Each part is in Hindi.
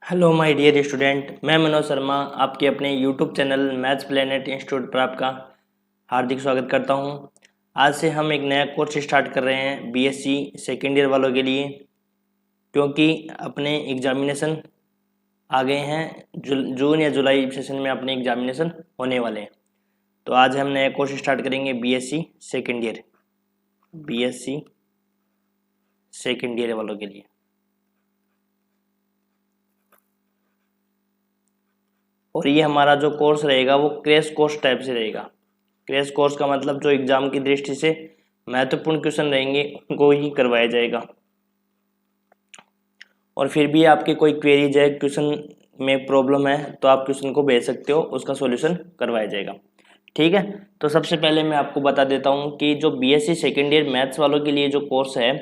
हेलो माय डियर स्टूडेंट, मैं मनोज शर्मा आपके अपने YouTube channel maths planet institute पर आपका हार्दिक स्वागत करता हूं। आज से हम एक नया कोर्स स्टार्ट कर रहे हैं बीएससी सेकेंड ईयर वालों के लिए, क्योंकि अपने एग्जामिनेशन आ गए हैं। जून या जुलाई सेशन में अपने एग्जामिनेशन होने वाले हैं। तो आज हम नया कोर्स स्टार्ट करेंगे बीएससी सेकेंड ईयर वालों के लिए। और ये हमारा जो कोर्स रहेगा वो क्रैश कोर्स टाइप से रहेगा। क्रैश कोर्स का मतलब जो एग्जाम की दृष्टि से महत्वपूर्ण क्वेश्चन रहेंगे उनको ही करवाया जाएगा। और फिर भी आपके कोई क्वेरीज है, क्वेश्चन में प्रॉब्लम है, तो आप क्वेश्चन को भेज सकते हो, उसका सॉल्यूशन करवाया जाएगा। ठीक है, तो सबसे पहले मैं आपको बता देता हूँ कि जो बीएससी सेकेंड ईयर मैथ्स वालों के लिए जो कोर्स है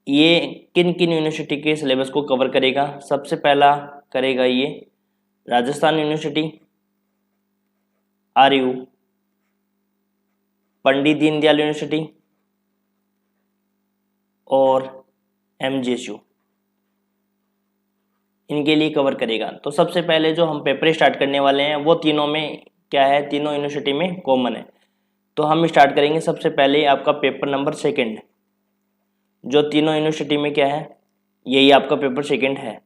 ये किन किन यूनिवर्सिटी के सिलेबस को कवर करेगा। सबसे पहला करेगा ये Rajasthan university, RU, Pandit Deendayal university और एमजीएसयू, इनके लिए कवर करेगा। तो सबसे पहले जो हम पेपर स्टार्ट करने वाले हैं वो तीनों में क्या है, तीनों यूनिवर्सिटी में कॉमन है। तो हम स्टार्ट करेंगे सबसे पहले आपका पेपर नंबर सेकंड, जो तीनों यूनिवर्सिटी में क्या है, यही आपका पेपर सेकंड है।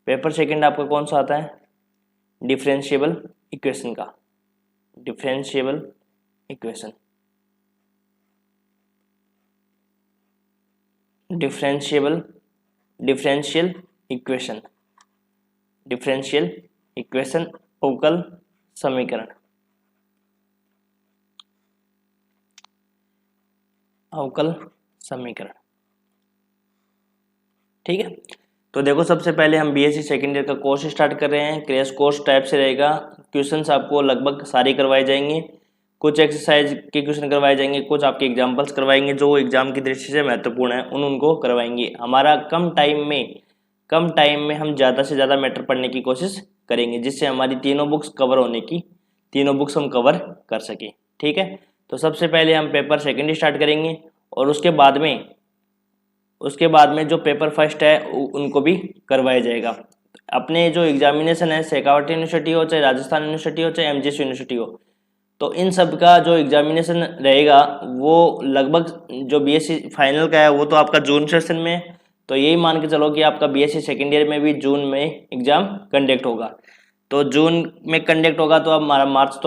पेपर सेकंड आपका कौन सा आता है, डिफरेंशिएबल इक्वेशन का, differentiable equation, differential equation, differential equation, अवकल समीकरण, अवकल समीकरण। ठीक है, तो देखो सबसे पहले हम बीएससी सेकेंड ईयर का कोर्स स्टार्ट कर रहे हैं। क्रैश कोर्स टाइप से रहेगा। क्वेश्चंस आपको लगभग सारे करवाए जाएंगे, कुछ एक्सरसाइज के क्वेश्चन करवाए जाएंगे, कुछ आपके एग्जांपल्स करवाएंगे जो एग्जाम की दृष्टि से महत्वपूर्ण है उनको करवाएंगे। हमारा कम टाइम में हम ज़्यादा से ज़्यादा मैटर पढ़ने की कोशिश करेंगे, जिससे हमारी तीनों बुक्स कवर होने की, तीनों बुक्स हम कवर कर सकें। ठीक है, तो सबसे पहले हम पेपर सेकेंड स्टार्ट करेंगे और उसके बाद में जो पेपर फर्स्ट है उनको भी करवाया जाएगा। अपने जो एग्जामिनेशन है शेखावट यूनिवर्सिटी हो, चाहे राजस्थान यूनिवर्सिटी हो, चाहे एमजीएस यूनिवर्सिटी हो, तो इन सब का जो एग्जामिनेशन रहेगा वो लगभग जो बीएससी फाइनल का है वो तो आपका जून सेशन में है। तो यही मान के चलो कि आपका बीएससी सेकेंड ईयर में भी जून में एग्जाम कंडक्ट होगा। तो जून में कंडक्ट होगा तो अब हमारा मार्च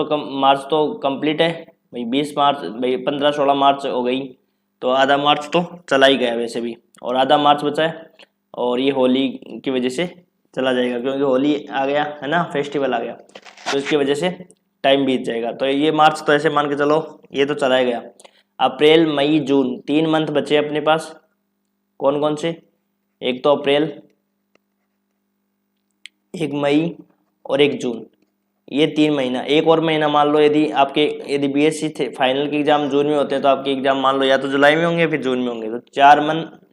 तो कंप्लीट है भाई, 20 मार्च भाई, 15-16 मार्च हो गई, तो आधा मार्च तो चला ही गया वैसे भी, और आधा मार्च बचा है। और ये होली की वजह से चला जाएगा, क्योंकि होली आ गया है ना, फेस्टिवल आ गया, तो इसकी वजह से टाइम बीत जाएगा। तो ये मार्च तो ऐसे मान के चलो ये तो चला ही गया। अप्रैल मई जून 3 मंथ बचे अपने पास। कौन कौन से, एक तो अप्रैल, एक मई और एक जून, ये 3 महीना। एक और महीना मान लो, यदि बीएससी थे फाइनल के एग्जाम जून में होते हैं तो आपके एग्जाम मान लो या तो जुलाई में होंगे फिर जून में होंगे, तो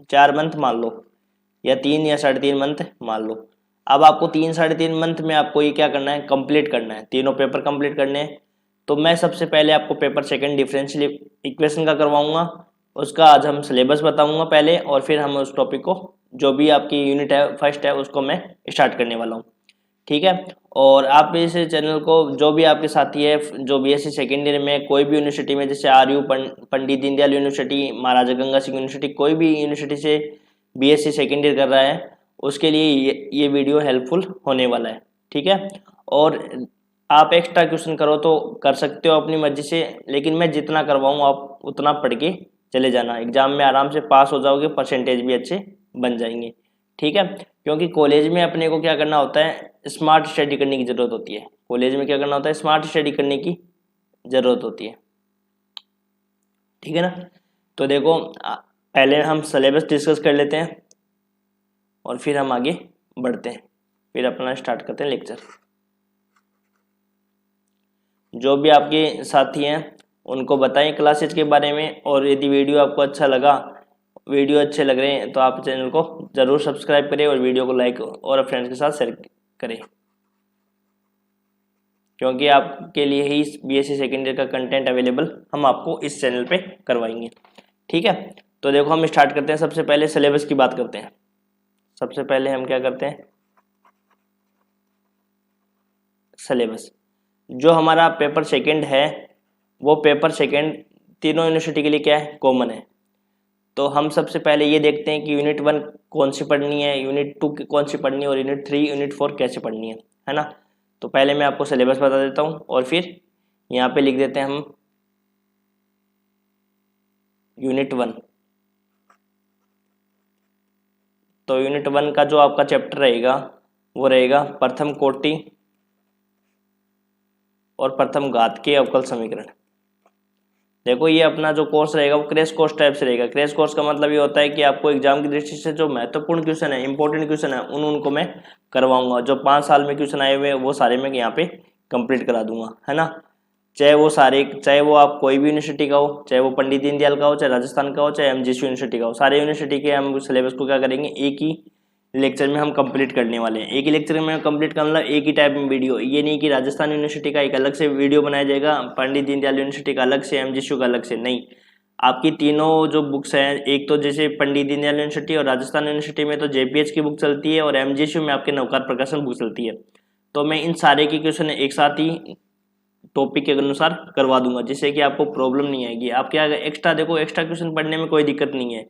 4 मंथ मान लो, या 3 या 3.5 मंथ मान लो। अब आपको 3-3.5 मंथ में आपको ये क्या करना है, कंप्लीट करना है, तीनों पेपर कंप्लीट करने हैं। तो मैं सबसे पहले आपको पेपर सेकंड डिफरेंशियल इक्वेशन का करवाऊंगा, उसका आज हम सिलेबस बताऊंगा पहले, और फिर हम उस टॉपिक को, जो भी आपकी यूनिट है फर्स्ट है, उसको मैं स्टार्ट करने वाला हूँ। ठीक है, और आप इस चैनल को, जो भी आपके साथी है जो बीएससी सेकेंड ईयर में कोई भी यूनिवर्सिटी में, जैसे आरयू, पंडित दीनदयाल यूनिवर्सिटी, महाराजा गंगा सिंह यूनिवर्सिटी, कोई भी यूनिवर्सिटी से बीएससी सेकेंड ईयर कर रहा है, उसके लिए ये वीडियो हेल्पफुल होने वाला है। ठीक है, और आप एक्स्ट्रा क्वेश्चन करो तो कर सकते हो अपनी मर्जी से, लेकिन मैं जितना करवाऊँ आप उतना पढ़ के चले जाना, एग्जाम में आराम से पास हो जाओगे, परसेंटेज भी अच्छे बन जाएंगे। ठीक है, क्योंकि कॉलेज में अपने को क्या करना होता है, स्मार्ट स्टडी करने की ज़रूरत होती है। कॉलेज में क्या करना होता है, स्मार्ट स्टडी करने की ज़रूरत होती है। ठीक है ना, तो देखो पहले हम सिलेबस डिस्कस कर लेते हैं और फिर हम आगे बढ़ते हैं, फिर अपना स्टार्ट करते हैं लेक्चर। जो भी आपके साथी हैं उनको बताएं क्लासेज के बारे में, और यदि वीडियो आपको अच्छे लग रहे हैं तो आप चैनल को ज़रूर सब्सक्राइब करें और वीडियो को लाइक और फ्रेंड्स के साथ शेयर करें, क्योंकि आपके लिए ही बीएससी सेकेंड ईयर का कंटेंट अवेलेबल हम आपको इस चैनल पे करवाएंगे। ठीक है, तो देखो हम स्टार्ट करते हैं, सबसे पहले सिलेबस की बात करते हैं। सबसे पहले हम क्या करते हैं, सिलेबस। जो हमारा पेपर सेकंड है वो पेपर सेकंड तीनों यूनिवर्सिटी के लिए क्या है, कॉमन है। तो हम सबसे पहले ये देखते हैं कि यूनिट 1 कौन सी पढ़नी है, यूनिट 2 कौन सी पढ़नी है, और यूनिट 3 यूनिट 4 कैसे पढ़नी है ना। तो पहले मैं आपको सिलेबस बता देता हूँ और फिर यहाँ पे लिख देते हैं हम यूनिट 1। तो यूनिट 1 का जो आपका चैप्टर रहेगा वो रहेगा प्रथम कोटि और प्रथम घात के अवकल समीकरण। देखो ये अपना जो कोर्स रहेगा वो क्रैश कोर्स टाइप से रहेगा। क्रैश कोर्स का मतलब ये होता है कि आपको एग्जाम की दृष्टि से जो महत्वपूर्ण क्वेश्चन है, इंपॉर्टेंट क्वेश्चन है, उनको मैं करवाऊंगा। जो 5 साल में क्वेश्चन आए हुए हैं वो सारे मैं यहाँ पे कंप्लीट करा दूंगा, है ना। चाहे वो आप कोई भी यूनिवर्सिटी का हो, चाहे वो पंडित दीनदयाल का हो, चाहे राजस्थान का हो, चाहे एमजीसी यूनिवर्सिटी का हो, सारे यूनिवर्सिटी के हम सिलेबस को क्या करेंगे, एक ही लेक्चर में हम कंप्लीट करने वाले हैं। एक ही लेक्चर में कंप्लीट करना, मतलब एक ही टाइप में वीडियो। ये नहीं कि राजस्थान यूनिवर्सिटी का एक अलग से वीडियो बनाया जाएगा, पंडित दीनदयाल यूनिवर्सिटी का अलग से, एमजीसी का अलग से, नहीं। आपकी तीनों जो बुक्स हैं, एक तो जैसे पंडित दीनदयाल यूनिवर्सिटी और राजस्थान यूनिवर्सिटी में तो जेपीएच की बुक चलती है और एमजीसी में आपके नवकार प्रकाशन बुक चलती है। तो मैं इन सारे की क्वेश्चन एक साथ ही टॉपिक के अनुसार करवा दूंगा, जिससे कि आपको प्रॉब्लम नहीं आएगी। आप क्या एक्स्ट्रा, देखो एक्स्ट्रा क्वेश्चन पढ़ने में कोई दिक्कत नहीं है।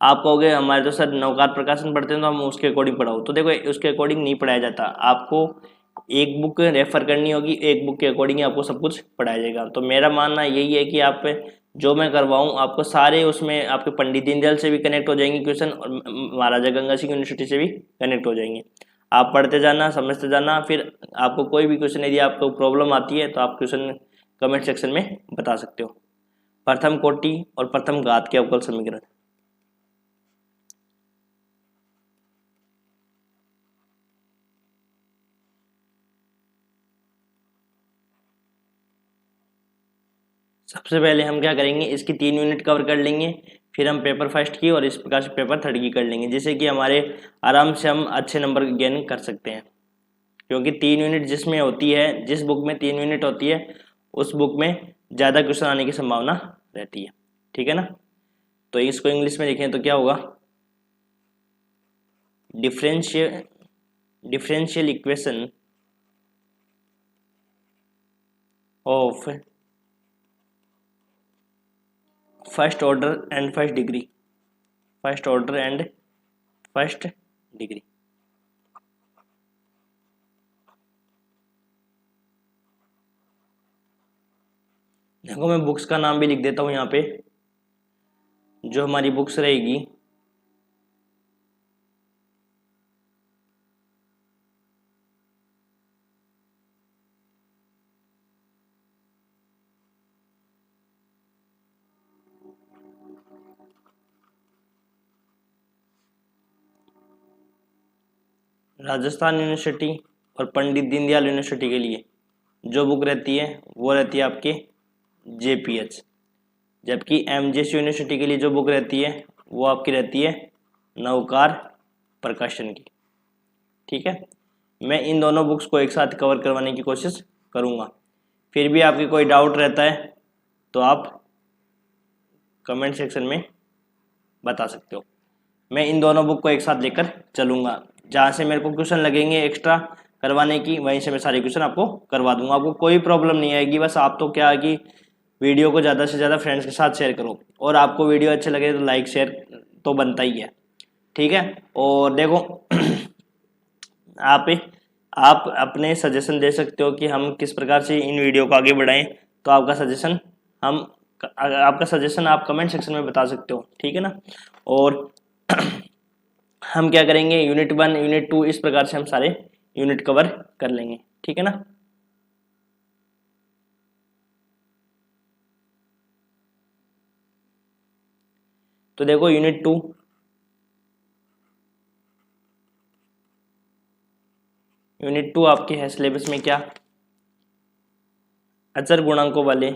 आप कहोगे हमारे तो सर नवकार प्रकाशन पढ़ते हैं तो हम उसके अकॉर्डिंग पढ़ाओ, तो देखो उसके अकॉर्डिंग नहीं पढ़ाया जाता। आपको एक बुक रेफर करनी होगी, एक बुक के अकॉर्डिंग ही आपको सब कुछ पढ़ाया जाएगा। तो मेरा मानना यही है कि आप जो मैं करवाऊँ आपको सारे उसमें आपके पंडित दीनदयाल से भी कनेक्ट हो जाएंगे क्वेश्चन और महाराजा गंगा सिंह यूनिवर्सिटी से भी कनेक्ट हो जाएंगे। आप पढ़ते जाना, समझते जाना, फिर आपको कोई भी क्वेश्चन यदि आपको प्रॉब्लम आती है तो आप क्वेश्चन कमेंट सेक्शन में बता सकते हो। प्रथम कोटि और प्रथम घात के अवकल समीकरण। सबसे पहले हम क्या करेंगे, इसकी 3 यूनिट कवर कर लेंगे, फिर हम पेपर फर्स्ट की और इस प्रकार से पेपर थर्ड की कर लेंगे, जिससे कि हमारे आराम से हम अच्छे नंबर गेन कर सकते हैं। क्योंकि 3 यूनिट जिसमें होती है, जिस बुक में 3 यूनिट होती है उस बुक में ज़्यादा क्वेश्चन आने की संभावना रहती है, ठीक है ना। तो इसको इंग्लिश में लिखें तो क्या होगा, differential equation of first order and first degree. First order and first degree. देखो मैं बुक्स का नाम भी लिख देता हूँ यहाँ पे। जो हमारी बुक्स रहेगी, राजस्थान यूनिवर्सिटी और पंडित दीनदयाल यूनिवर्सिटी के लिए जो बुक रहती है वो रहती है आपके जेपीएच। जबकि एमजीएस यूनिवर्सिटी के लिए जो बुक रहती है वो आपकी रहती है नवकार प्रकाशन की, ठीक है। मैं इन दोनों बुक्स को एक साथ कवर करवाने की कोशिश करूँगा। फिर भी आपकी कोई डाउट रहता है तो आप कमेंट सेक्शन में बता सकते हो। मैं इन दोनों बुक को एक साथ लेकर चलूँगा। जहाँ से मेरे को क्वेश्चन लगेंगे एक्स्ट्रा करवाने की, वहीं से मैं सारे क्वेश्चन आपको करवा दूंगा। आपको कोई प्रॉब्लम नहीं आएगी। बस आप तो क्या है कि वीडियो को ज़्यादा से ज़्यादा फ्रेंड्स के साथ शेयर करो, और आपको वीडियो अच्छे लगे तो लाइक शेयर तो बनता ही है, ठीक है। और देखो आप अपने सजेशन दे सकते हो कि हम किस प्रकार से इन वीडियो को आगे बढ़ाएं। तो आपका सजेशन आप कमेंट सेक्शन में बता सकते हो, ठीक है ना। और हम क्या करेंगे, यूनिट 1 यूनिट 2 इस प्रकार से हम सारे यूनिट कवर कर लेंगे, ठीक है ना। तो देखो यूनिट 2 आपके है सिलेबस में क्या, अचर गुणांकों वाले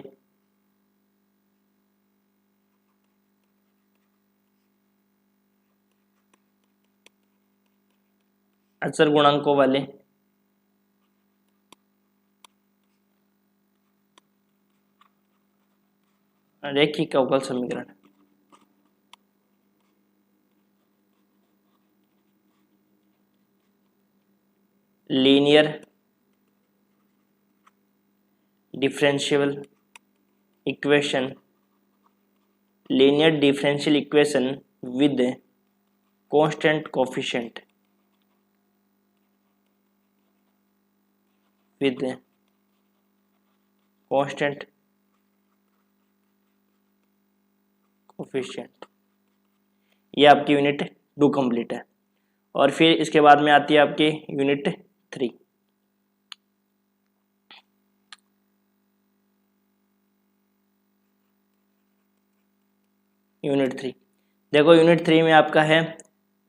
रैखिक अवकल समीकरण। Linear differential equation, linear differential equation with constant coefficient, with constant coefficient. ये आपकी यूनिट 2 कंप्लीट है। और फिर इसके बाद में आती है आपकी यूनिट 3। यूनिट 3 देखो, यूनिट 3 में आपका है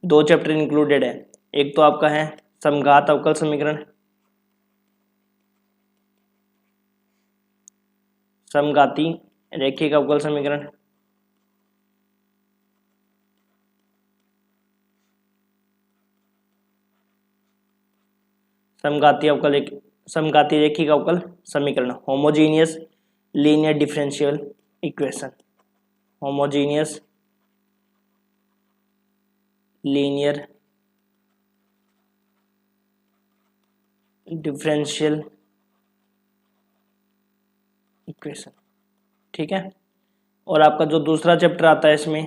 2 चैप्टर इंक्लूडेड है। एक तो आपका है समघात अवकल समीकरण, समघाती रैखिक अवकल समीकरण, समघाती रैखिक अवकल समीकरण, homogeneous linear differential equation, homogeneous linear differential equation. ठीक है। और आपका जो दूसरा चैप्टर आता है इसमें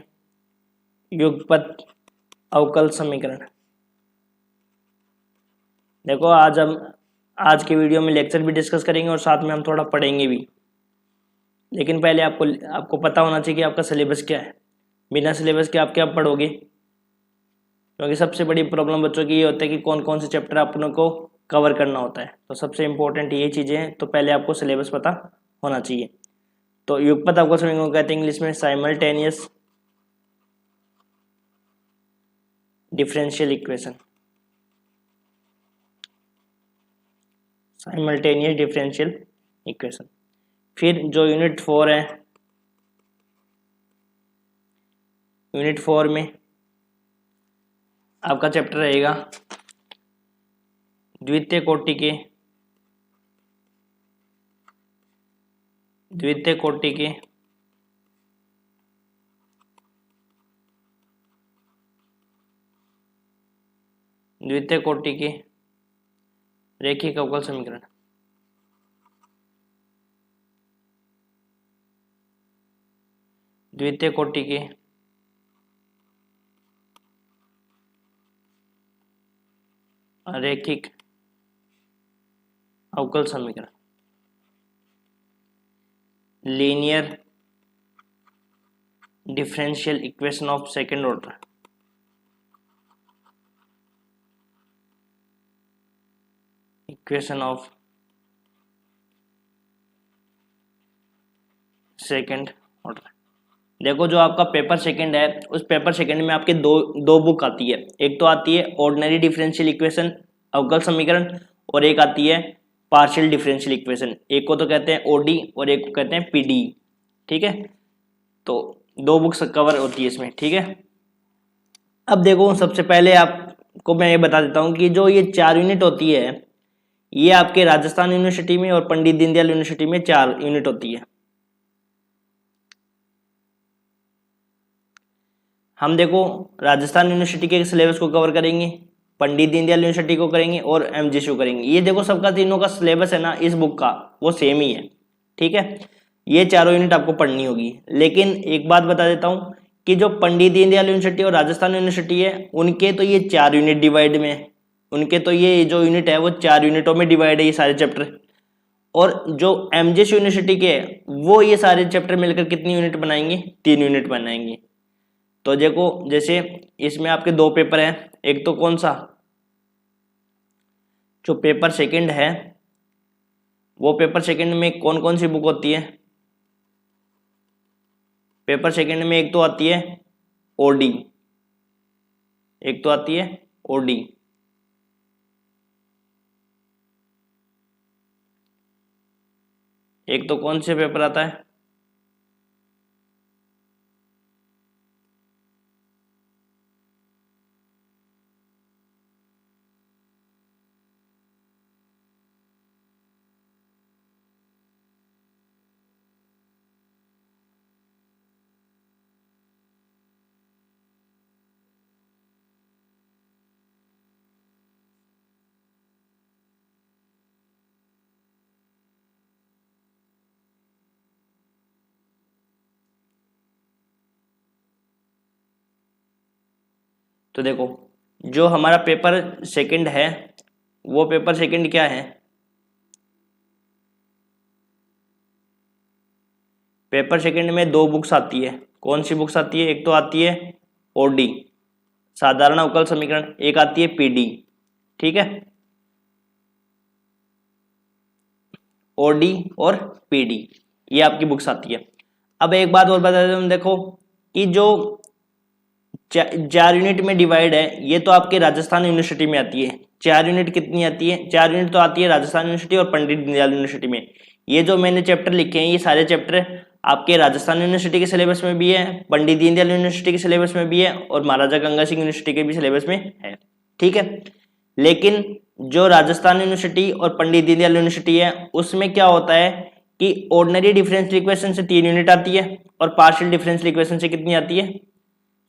युगपत अवकल समीकरण। देखो, आज के वीडियो में लेक्चर भी डिस्कस करेंगे और साथ में हम थोड़ा पढ़ेंगे भी, लेकिन पहले आपको पता होना चाहिए कि आपका सिलेबस क्या है। बिना सिलेबस के आप क्या पढ़ोगे? क्योंकि सबसे बड़ी प्रॉब्लम बच्चों की ये होता है कि कौन कौन से चैप्टर अपनों को कवर करना होता है। तो सबसे इंपॉर्टेंट ये चीज़ें हैं, तो पहले आपको सिलेबस पता होना चाहिए। तो युगपत अवकल समीकरण को कहते हैं इंग्लिश में simultaneous differential equation, simultaneous differential equation. फिर जो यूनिट 4 है, यूनिट 4 में आपका चैप्टर रहेगा द्वितीय कोटि के द्वितीय कोटि के रैखिक अवकल समीकरण। द्वितीय कोटि के रैखिक अवकल समीकरण, linear differential equation of second order, equation of second order. देखो, जो आपका पेपर सेकंड है, उस पेपर सेकंड में आपके दो बुक आती है। एक तो आती है ऑर्डिनरी डिफरेंशियल इक्वेशन अवकल समीकरण, और एक आती है पार्शियल डिफरेंशियल इक्वेशन। एक को तो कहते हैं ओडी और एक को कहते हैं पीडी। ठीक है, तो 2 बुक्स कवर होती है इसमें। ठीक है, अब देखो, सबसे पहले आपको मैं ये बता देता हूँ कि जो ये 4 यूनिट होती है, ये आपके राजस्थान यूनिवर्सिटी में और पंडित दीनदयाल यूनिवर्सिटी में 4 यूनिट होती है। हम देखो, राजस्थान यूनिवर्सिटी के सिलेबस को कवर करेंगे, पंडित दीनदयाल यूनिवर्सिटी को करेंगे और एमजीएसयू करेंगे। ये देखो, सबका तीनों का सिलेबस है ना इस बुक का, वो सेम ही है। ठीक है, ये चारों यूनिट आपको पढ़नी होगी। लेकिन एक बात बता देता हूँ कि जो पंडित दीनदयाल यूनिवर्सिटी और राजस्थान यूनिवर्सिटी है, उनके तो ये 4 यूनिट डिवाइड में है। उनके तो ये जो यूनिट है वो 4 यूनिटों में डिवाइड है, ये सारे चैप्टर। और जो एमजीएस यूनिवर्सिटी के है, वो ये सारे चैप्टर मिलकर कितनी यूनिट बनाएंगे? 3 यूनिट बनाएंगे। तो देखो, जैसे इसमें आपके 2 पेपर हैं। एक तो कौन सा, जो पेपर सेकंड है, वो पेपर सेकंड में कौन कौन सी बुक होती है? पेपर सेकंड में एक तो आती है ओडी, एक तो आती है ओडी, एक तो कौन से पेपर आता है? तो देखो जो हमारा पेपर सेकंड है वो पेपर सेकंड क्या है, पेपर सेकंड में दो बुक्स आती है। कौन सी बुक्स आती है, एक तो आती है ओडी साधारण अवकल समीकरण, एक आती है पीडी, ठीक है, ओडी और पीडी ये आपकी बुक्स आती है। अब एक बात और बता दें हम, देखो कि जो 4 यूनिट में डिवाइड है ये तो आपके राजस्थान यूनिवर्सिटी में आती है। 4 यूनिट कितनी आती है, 4 यूनिट तो आती है राजस्थान यूनिवर्सिटी और पंडित दीनदयाल यूनिवर्सिटी में। ये जो मैंने चैप्टर लिखे हैं ये सारे चैप्टर आपके राजस्थान यूनिवर्सिटी के सिलेबस में भी है, पंडित दीनदयाल यूनिवर्सिटी के सिलेबस में भी है और महाराजा गंगा सिंह यूनिवर्सिटी के भी सिलेबस में है, ठीक है। लेकिन जो राजस्थान यूनिवर्सिटी और पंडित दीनदयाल यूनिवर्सिटी है उसमें क्या होता है कि ऑर्डिनरी डिफरेंशियल इक्वेशन से 3 यूनिट आती है और पार्शियल डिफरेंशियल इक्वेशन से कितनी आती है,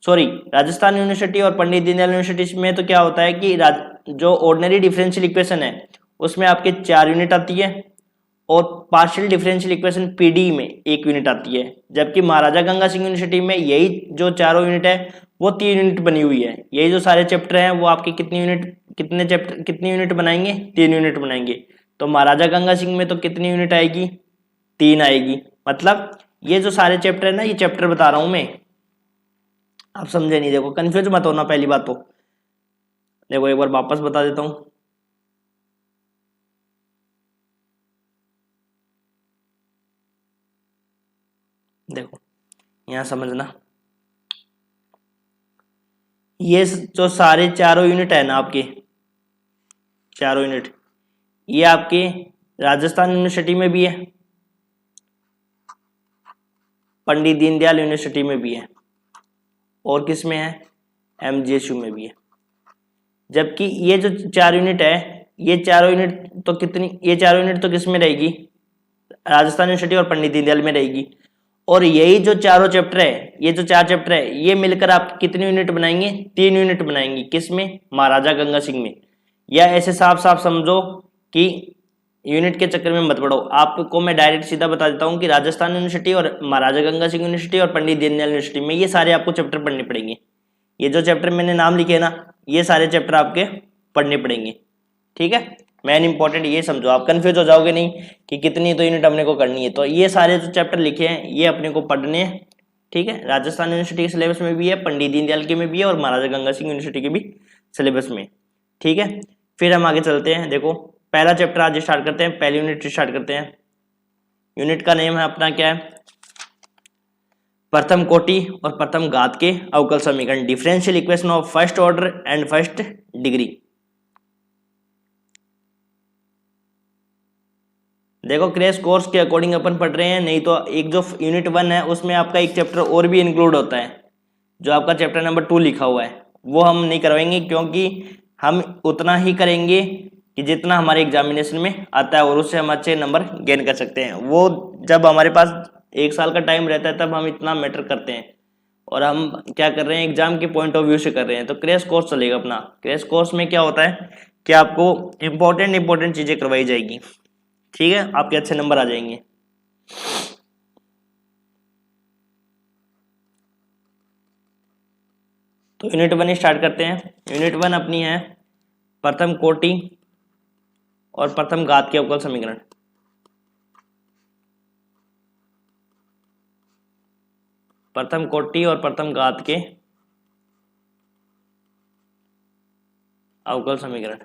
सॉरी राजस्थान यूनिवर्सिटी और पंडित दीनदयाल यूनिवर्सिटी में तो क्या होता है कि जो ऑर्डिनरी डिफरेंशियल इक्वेशन है उसमें आपके 4 यूनिट आती है और पार्शियल डिफरेंशियल इक्वेशन पीडी में 1 यूनिट आती है। जबकि महाराजा गंगा सिंह यूनिवर्सिटी में यही जो चारों यूनिट है वो 3 यूनिट बनी हुई है। यही जो सारे चैप्टर हैं वो आपके कितनी यूनिट बनाएंगे, 3 यूनिट बनाएंगे। तो महाराजा गंगा सिंह में तो कितनी यूनिट आएगी, 3 आएगी। मतलब ये जो सारे चैप्टर है ना, ये चैप्टर बता रहा हूं मैं, आप समझे नहीं, देखो कंफ्यूज मत होना। पहली बात तो देखो एक बार वापस बता देता हूं, देखो यहां समझना, ये जो सारे चारों यूनिट है ना आपके चारों यूनिट, ये आपके राजस्थान यूनिवर्सिटी में भी है, पंडित दीनदयाल यूनिवर्सिटी में भी है और किस में है, एमजीएसयू में भी है। जबकि ये जो 4 यूनिट है ये चारों यूनिट तो ये चारों यूनिट तो किस में रहेगी, राजस्थान यूनिवर्सिटी और पंडित दीनदयाल में रहेगी। और यही जो चारों चैप्टर है, ये जो 4 चैप्टर है ये मिलकर आप कितनी यूनिट बनाएंगे, 3 यूनिट बनाएंगे। किस में, महाराजा गंगा सिंह में। या ऐसे साफ साफ समझो कि यूनिट के चक्कर में मत पड़ो, आपको मैं डायरेक्ट सीधा बता देता हूँ कि राजस्थान यूनिवर्सिटी और महाराजा गंगा सिंह यूनिवर्सिटी और पंडित दीनदयाल यूनिवर्सिटी में ये सारे आपको चैप्टर पढ़ने पड़ेंगे। ये जो चैप्टर मैंने नाम लिखे ना ये सारे चैप्टर आपके पढ़ने पड़ेंगे, ठीक है। मेन इंपॉर्टेंट ये समझो, आप कंफ्यूज हो जाओगे नहीं कि कितनी तो यूनिट अपने को करनी है। तो ये सारे जो चैप्टर लिखे हैं ये अपने को पढ़ने हैं, ठीक है। राजस्थान यूनिवर्सिटी के सिलेबस में भी है, पंडित दीनदयाल के में भी है और महाराजा गंगा सिंह यूनिवर्सिटी के भी सिलेबस में, ठीक है। फिर हम आगे चलते हैं। देखो पहला चैप्टर आज स्टार्ट करते हैं, पहली यूनिट स्टार्ट करते हैं। यूनिट का नेम है अपना क्या है, प्रथम कोटि और प्रथम घात के अवकल समीकरण, differential equation of first order and first degree. देखो क्रैश कोर्स के अकॉर्डिंग अपन पढ़ रहे हैं, नहीं तो एक जो यूनिट 1 है उसमें आपका एक चैप्टर और भी इंक्लूड होता है, जो आपका चैप्टर नंबर 2 लिखा हुआ है, वो हम नहीं करवाएंगे क्योंकि हम उतना ही करेंगे कि जितना हमारे एग्जामिनेशन में आता है और उससे हम अच्छे नंबर गेन कर सकते हैं। वो जब हमारे पास 1 साल का टाइम रहता है तब हम इतना मैटर करते हैं और हम क्या कर रहे हैं, एग्जाम के पॉइंट ऑफ व्यू से कर रहे हैं। तो क्रैश कोर्स चलेगा अपना। क्रैश कोर्स में क्या होता है कि आपको इंपॉर्टेंट चीजें करवाई जाएगी, ठीक है, आपके अच्छे नंबर आ जाएंगे। तो यूनिट 1 स्टार्ट करते हैं। यूनिट 1 अपनी है प्रथम कोटि और प्रथम घात के अवकल समीकरण। प्रथम कोटि और प्रथम घात के अवकल समीकरण।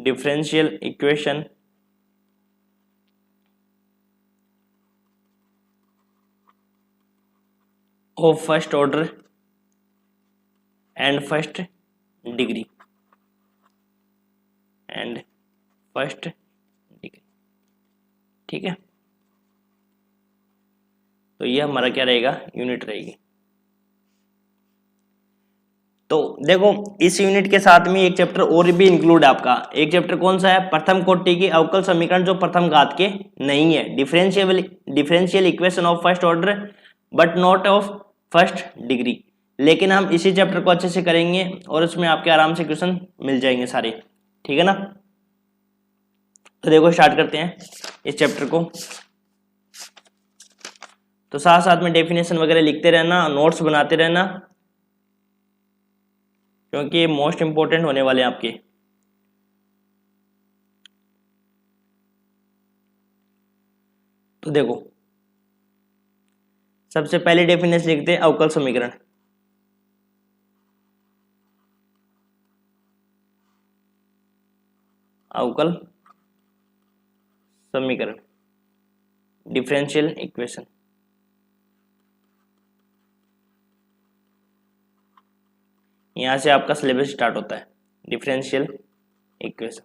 Differential equation of first order and first degree ठीक है। तो ये हमारा क्या रहेगा, यूनिट रहेगी। तो देखो इस यूनिट के साथ में एक चैप्टर और भी इंक्लूड है आपका। एक चैप्टर कौन सा है, प्रथम कोटि की अवकल समीकरण जो प्रथम घात के नहीं है, differential equation of first order but not of first degree. लेकिन हम इसी चैप्टर को अच्छे से करेंगे और उसमें आपके आराम से क्वेश्चन मिल जाएंगे सारे, ठीक है ना। तो देखो स्टार्ट करते हैं। इस चैप्टर को। तो साथ साथ में डेफिनेशन वगैरह लिखते रहना, नोट्स बनाते रहना, क्योंकि ये मोस्ट इंपॉर्टेंट होने वाले हैं आपके। तो देखो सबसे पहले डेफिनेशन लिखते हैं अवकल समीकरण। अवकल समीकरण, डिफरेंशियल इक्वेशन। यहां से आपका सिलेबस स्टार्ट होता है, डिफरेंशियल इक्वेशन।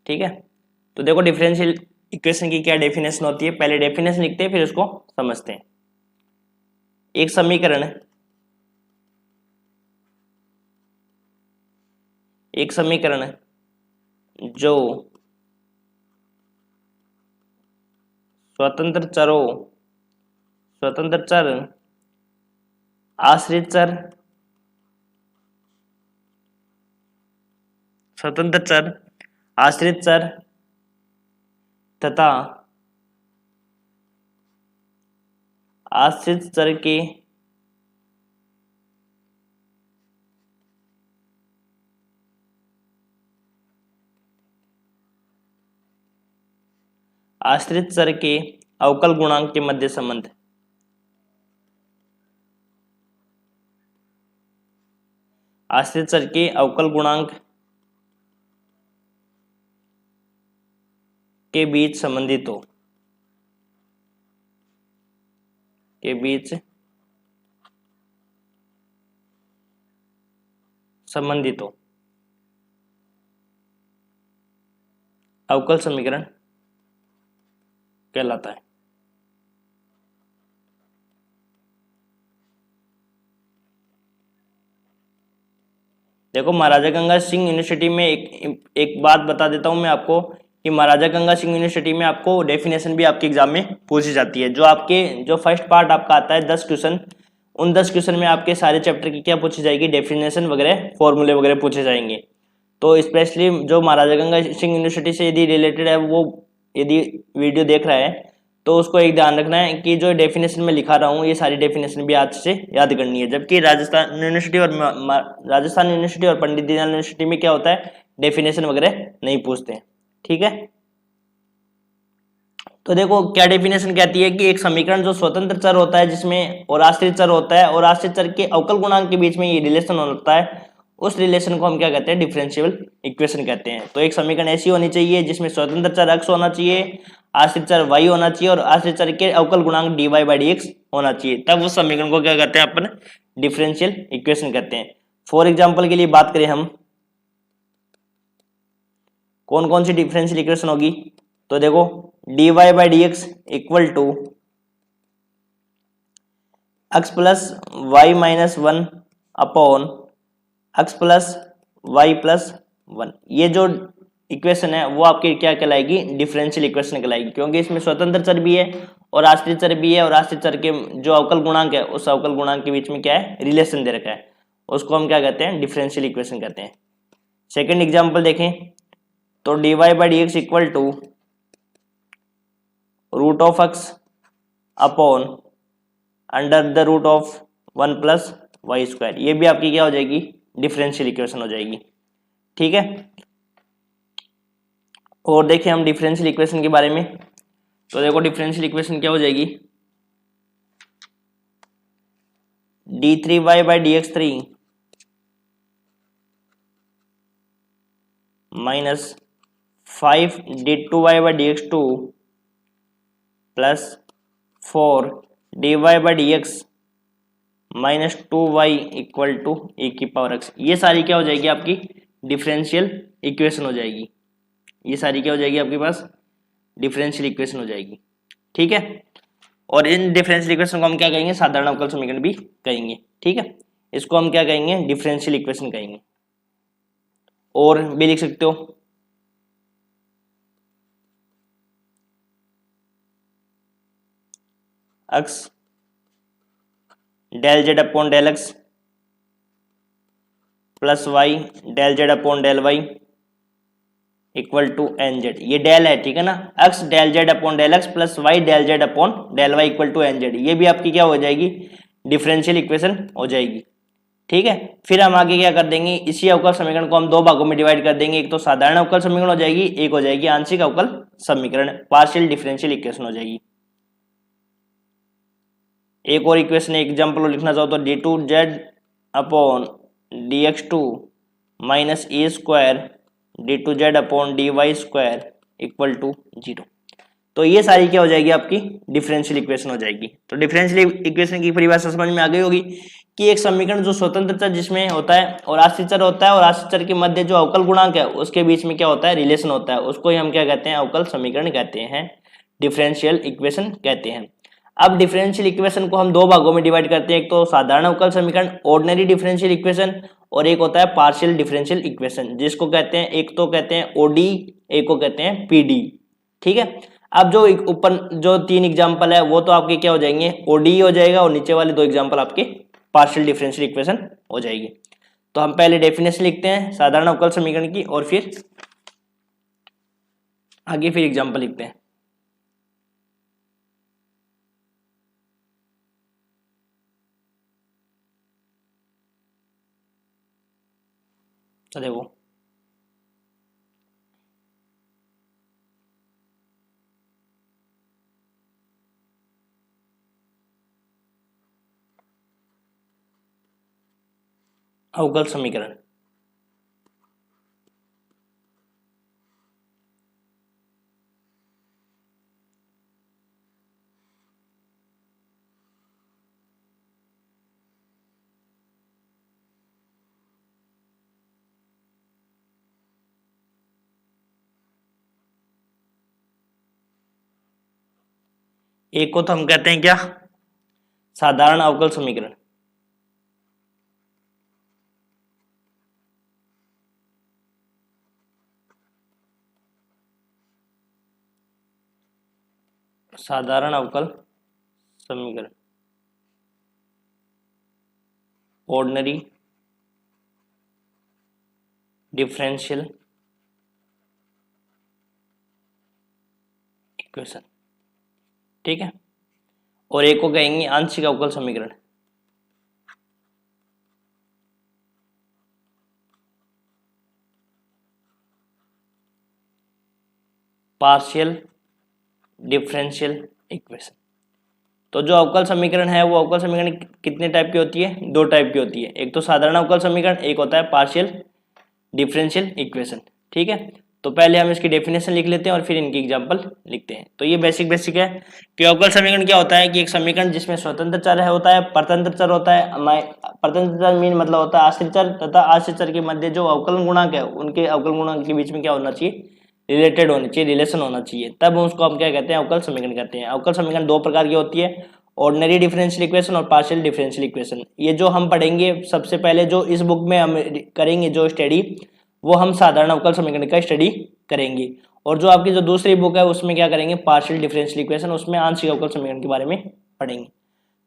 ठीक है, तो देखो डिफरेंशियल इक्वेशन की क्या डेफिनेशन होती है, पहले डेफिनेशन लिखते हैं फिर उसको समझते हैं। एक समीकरण है, एक समीकरण है जो स्वतंत्र चरों, स्वतंत्र चर, आश्रित चर, स्वतंत्र चर, आश्रित चर तथा आश्रित चर के आश्रित चर के अवकल गुणांक के मध्य संबंध। आश्रित चर के अवकल गुणांक के बीच संबंधित हो, के बीच संबंधित हो, अवकल समीकरण कहलाता है। देखो महाराजा गंगा सिंह यूनिवर्सिटी में एक बात बता देता हूं मैं आपको कि महाराजा गंगा सिंह यूनिवर्सिटी में आपको डेफिनेशन भी आपके एग्जाम में पूछी जाती है। जो आपके जो फर्स्ट पार्ट आपका आता है 10 क्वेश्चन, उन 10 क्वेश्चन में आपके सारे चैप्टर की क्या पूछी जाएगी, डेफिनेशन वगैरह, फॉर्मूले वगैरह पूछे जाएंगे। तो स्पेशली जो महाराजा गंगा सिंह यूनिवर्सिटी से यदि रिलेटेड है, वो यदि वीडियो देख रहा है तो उसको एक ध्यान रखना है कि जो डेफिनेशन में लिखा रहा हूँ ये सारी डेफिनेशन भी आज से याद करनी है। जबकि राजस्थान यूनिवर्सिटी और पंडित दीनदयाल यूनिवर्सिटी में क्या होता है, डेफिनेशन वगैरह नहीं पूछते हैं। ठीक है, तो देखो क्या डेफिनेशन कहती है कि एक समीकरण जो स्वतंत्र चर होता है जिसमें और आश्रित चर होता है और आश्रित चर के अवकल गुणांक के बीच में ये रिलेशन होता है, उस रिलेशन को हम क्या कहते हैं, डिफरेंशियल इक्वेशन कहते हैं। तो एक समीकरण ऐसी होनी चाहिए जिसमें स्वतंत्र चर x होना चाहिए, आश्रित चर y होना चाहिए और आश्रित चर के अवकल गुणांक dy/dx होना चाहिए, तब उस समीकरण को क्या कहते हैं अपन, डिफरेंशियल इक्वेशन कहते हैं। फॉर एग्जाम्पल के लिए बात करें हम, कौन कौन सी डिफरेंशियल इक्वेशन होगी, तो देखो dy/dx equal to x plus y minus 1 upon x plus y plus 1। ये जो इक्वेशन है वो आपकी क्या कहलाएगी, डिफरेंशियल इक्वेशन कहलाएगी, क्योंकि इसमें स्वतंत्र चर भी है और आश्रित चर भी है और आश्रित चर के जो अवकल गुणांक है उस अवकल गुणांक के बीच में क्या है, रिलेशन दे रखा है, उसको हम क्या कहते हैं, डिफरेंशियल इक्वेशन कहते हैं। सेकेंड एग्जाम्पल देखें तो dy/dx equal to root of x upon under the root of 1 plus y square. ये भी आपकी क्या हो जाएगी, डिफरेंशियल इक्वेशन हो जाएगी। ठीक है, और देखें हम डिफरेंशियल इक्वेशन के बारे में, तो देखो डिफरेंशियल इक्वेशन क्या हो जाएगी, d3y/dx3 minus 5 d2y/dx2 plus 4 dy/dx minus 2y equal to E की पावर x। ये सारी क्या हो जाएगी, आपकी डिफरेंशियल इक्वेशन हो जाएगी। ये सारी क्या हो जाएगी, आपके पास डिफरेंशियल इक्वेशन हो जाएगी। ठीक है, और इन डिफरेंशियल इक्वेशन को हम क्या कहेंगे, साधारण अवकल समीकरण भी कहेंगे। ठीक है, इसको हम क्या कहेंगे, डिफरेंशियल इक्वेशन कहेंगे। और भी लिख सकते हो, x del z upon del x plus y del z upon del y equal to n z, ये डेल है, ठीक है ना, x del z upon del x plus y del z upon del y equal to n z, ये भी आपकी क्या हो जाएगी, डिफरेंशियल इक्वेशन हो जाएगी। ठीक है, फिर हम आगे क्या कर देंगे, इसी अवकल समीकरण को हम दो भागों में डिवाइड कर देंगे, एक तो साधारण अवकल समीकरण हो जाएगी, एक हो जाएगी आंशिक अवकल समीकरण, पार्शियल डिफरेंशियल इक्वेशन हो जाएगी। एक और इक्वेशन एग्जाम्पल लिखना चाहो तो d two z upon d x two minus a square d two z upon D y square equal to zero. तो ये सारी क्या हो जाएगी, आपकी डिफरेंशियल इक्वेशन हो जाएगी। तो डिफरेंशियल इक्वेशन की परिभाषा समझ में आ गई होगी कि एक समीकरण जो स्वतंत्र चर जिसमें होता है और आश्रित चर होता है, और आश्रित चर के मध्य जो अवकल गुणांक है उसके बीच में क्या होता है, रिलेशन होता है, उसको ही हम क्या कहते हैं, अवकल समीकरण कहते हैं, डिफरेंशियल इक्वेशन कहते हैं। अब डिफरेंशियल इक्वेशन को हम दो भागों में डिवाइड करते हैं, एक तो साधारण अवकल समीकरण ऑर्डिनरी डिफरेंशियल इक्वेशन, और एक होता है पार्शियल डिफरेंशियल इक्वेशन, जिसको कहते हैं, एक तो कहते हैं ओडी, एक को कहते हैं पीडी। ठीक है, अब जो ऊपर जो तीन एग्जांपल है वो तो आपके क्या हो जाएंगे, ओडी हो जाएगा, और नीचे वाले दो एग्जांपल आपके पार्शियल डिफरेंशियल इक्वेशन हो जाएगी। तो हम पहले डेफिनेशन लिखते हैं साधारण अवकल समीकरण की, और फिर आगे फिर एग्जांपल लिखते हैं। तो देखो, अवकल समीकरण, एक को तो हम कहते हैं क्या, साधारण अवकल समीकरण, साधारण अवकल समीकरण, ऑर्डिनरी डिफरेंशियल इक्वेशन। ठीक है, और एक को कहेंगे आंशिक अवकल समीकरण, पार्शियल डिफरेंशियल इक्वेशन। तो जो अवकल समीकरण है वो अवकल समीकरण कितने टाइप की होती है, दो टाइप की होती है, एक तो साधारण अवकल समीकरण, एक होता है पार्शियल डिफरेंशियल इक्वेशन। ठीक है, तो पहले हम इसकी डेफिनेशन लिख लेते हैं और फिर इनकी एग्जांपल लिखते हैं। तो ये बेसिक बेसिक है कि अवकल समीकरण क्या होता है, कि एक समीकरण जिसमें स्वतंत्र चर है होता है, परतंत्र चर होता है, परतंत्र चर मीन मतलब होता है आश्रित चर, तथा आश्रित चर के मध्य जो अवकलन गुणांक है उनके अवकलन गुणांक के बीच में क्या होना चाहिए, रिलेटेड होनी चाहिए, रिलेशन होना चाहिए, तब उसको हम क्या कहते हैं, अवकल समीकरण कहते हैं। अवकल समीकरण दो प्रकार की होती है, ऑर्डिनरी डिफरेंशियल इक्वेशन और पार्शियल डिफरेंशियल इक्वेशन। ये जो हम पढ़ेंगे सबसे पहले जो इस बुक में हम करेंगे जो स्टडी, वो हम साधारण अवकल समीकरण का स्टडी करेंगे, और जो आपकी जो दूसरी बुक है उसमें क्या करेंगे, पार्शियल डिफरेंशियल इक्वेशन, उसमें आंशिक अवकल समीकरण के बारे में पढ़ेंगे।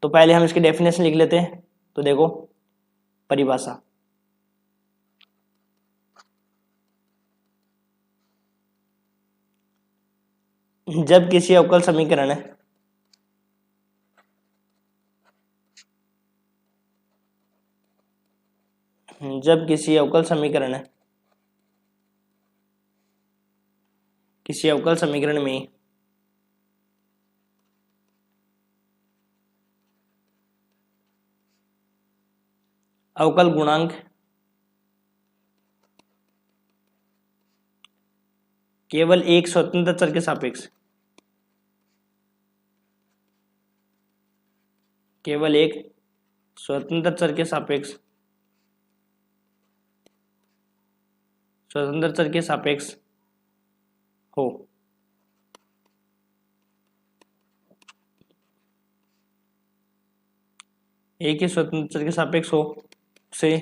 तो पहले हम इसकी डेफिनेशन लिख लेते हैं। तो देखो, परिभाषा, जब किसी अवकल समीकरण है जब किसी अवकल समीकरण है किसी अवकल समीकरण में अवकल गुणांक केवल एक स्वतंत्र चर के सापेक्ष, केवल एक स्वतंत्र चर के सापेक्ष, स्वतंत्र चर के सापेक्ष हो, एक ही स्वतंत्र चर के सापेक्ष हो, उसे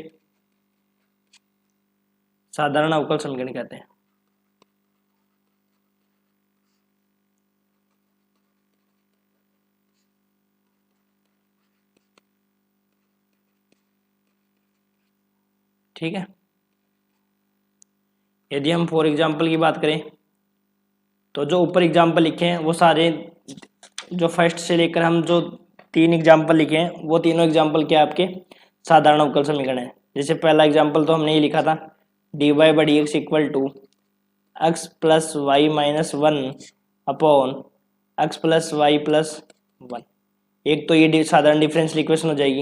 साधारण अवकल समीकरण कहते हैं। ठीक है, यदि हम फॉर एग्जाम्पल की बात करें तो जो ऊपर एग्जाम्पल लिखे हैं वो सारे, जो फर्स्ट से लेकर हम जो 3 एग्जाम्पल लिखे हैं वो तीनों एग्जाम्पल क्या आपके साधारण अवकल समीकरण है। जैसे पहला एग्जाम्पल तो हमने ये लिखा था dy/dx equal to x plus y minus 1 upon x plus y plus 1। एक तो ये साधारण डिफरेंशियल इक्वेशन हो जाएगी,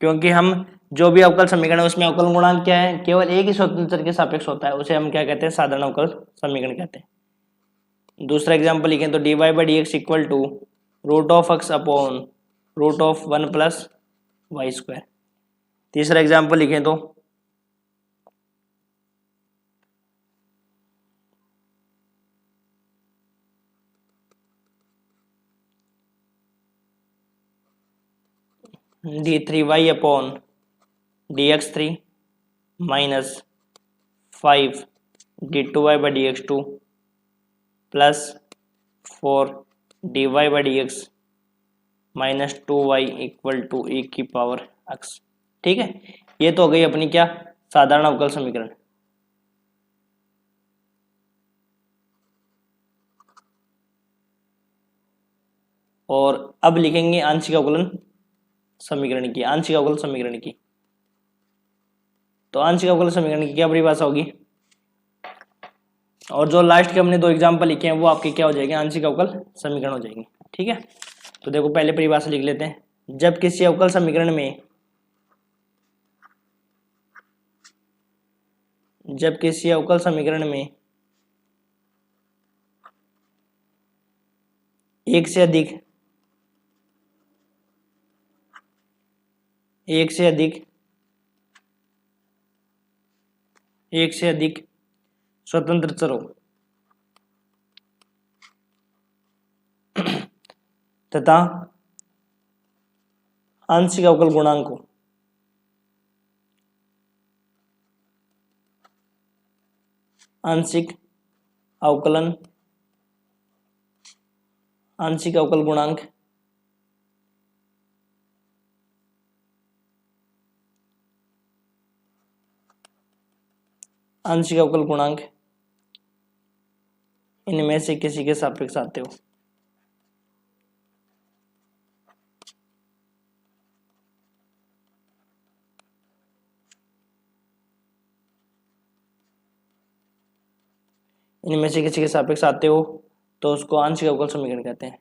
क्योंकि हम जो भी अवकल समीकरण है उसमें अवकल गुणांक क्या है, केवल एक ही स्वतंत्र चर के सापेक्ष होता है, उसे हम क्या कहते हैं, साधारण अवकल समीकरण कहते हैं। दूसरा एग्जाम्पल लिखें तो dy/dx equal to root of x upon root of 1 plus y square. तीसरा एग्जाम्पल लिखें तो d3y upon dx3 minus 5 d2y/dx2 plus 4 dy/dx minus 2y equal to e की पावर x। ठीक है, ये तो हो गई अपनी क्या साधारण अवकल समीकरण। और अब लिखेंगे आंशिक अवकलन समीकरण की, आंशिक अवकल समीकरण की। तो आंशिक अवकल समीकरण की क्या परिभाषा होगी, और जो लास्ट के हमने 2 एग्जाम्पल लिखे हैं वो आपके क्या हो जाएंगे, आंशिक अवकल समीकरण हो जाएंगे। ठीक है, तो देखो पहले परिभाषा लिख लेते हैं। जब किसी अवकल समीकरण में एक से अधिक स्वतंत्र चर हो तथा आंशिक अवकल गुणांक हो, आंशिक अवकल गुणांक इनमें से किसी के सापेक्ष आते हो। इनमें से किसी के सापेक्ष आते हो तो उसको आंशिक अवकल समीकरण कहते हैं।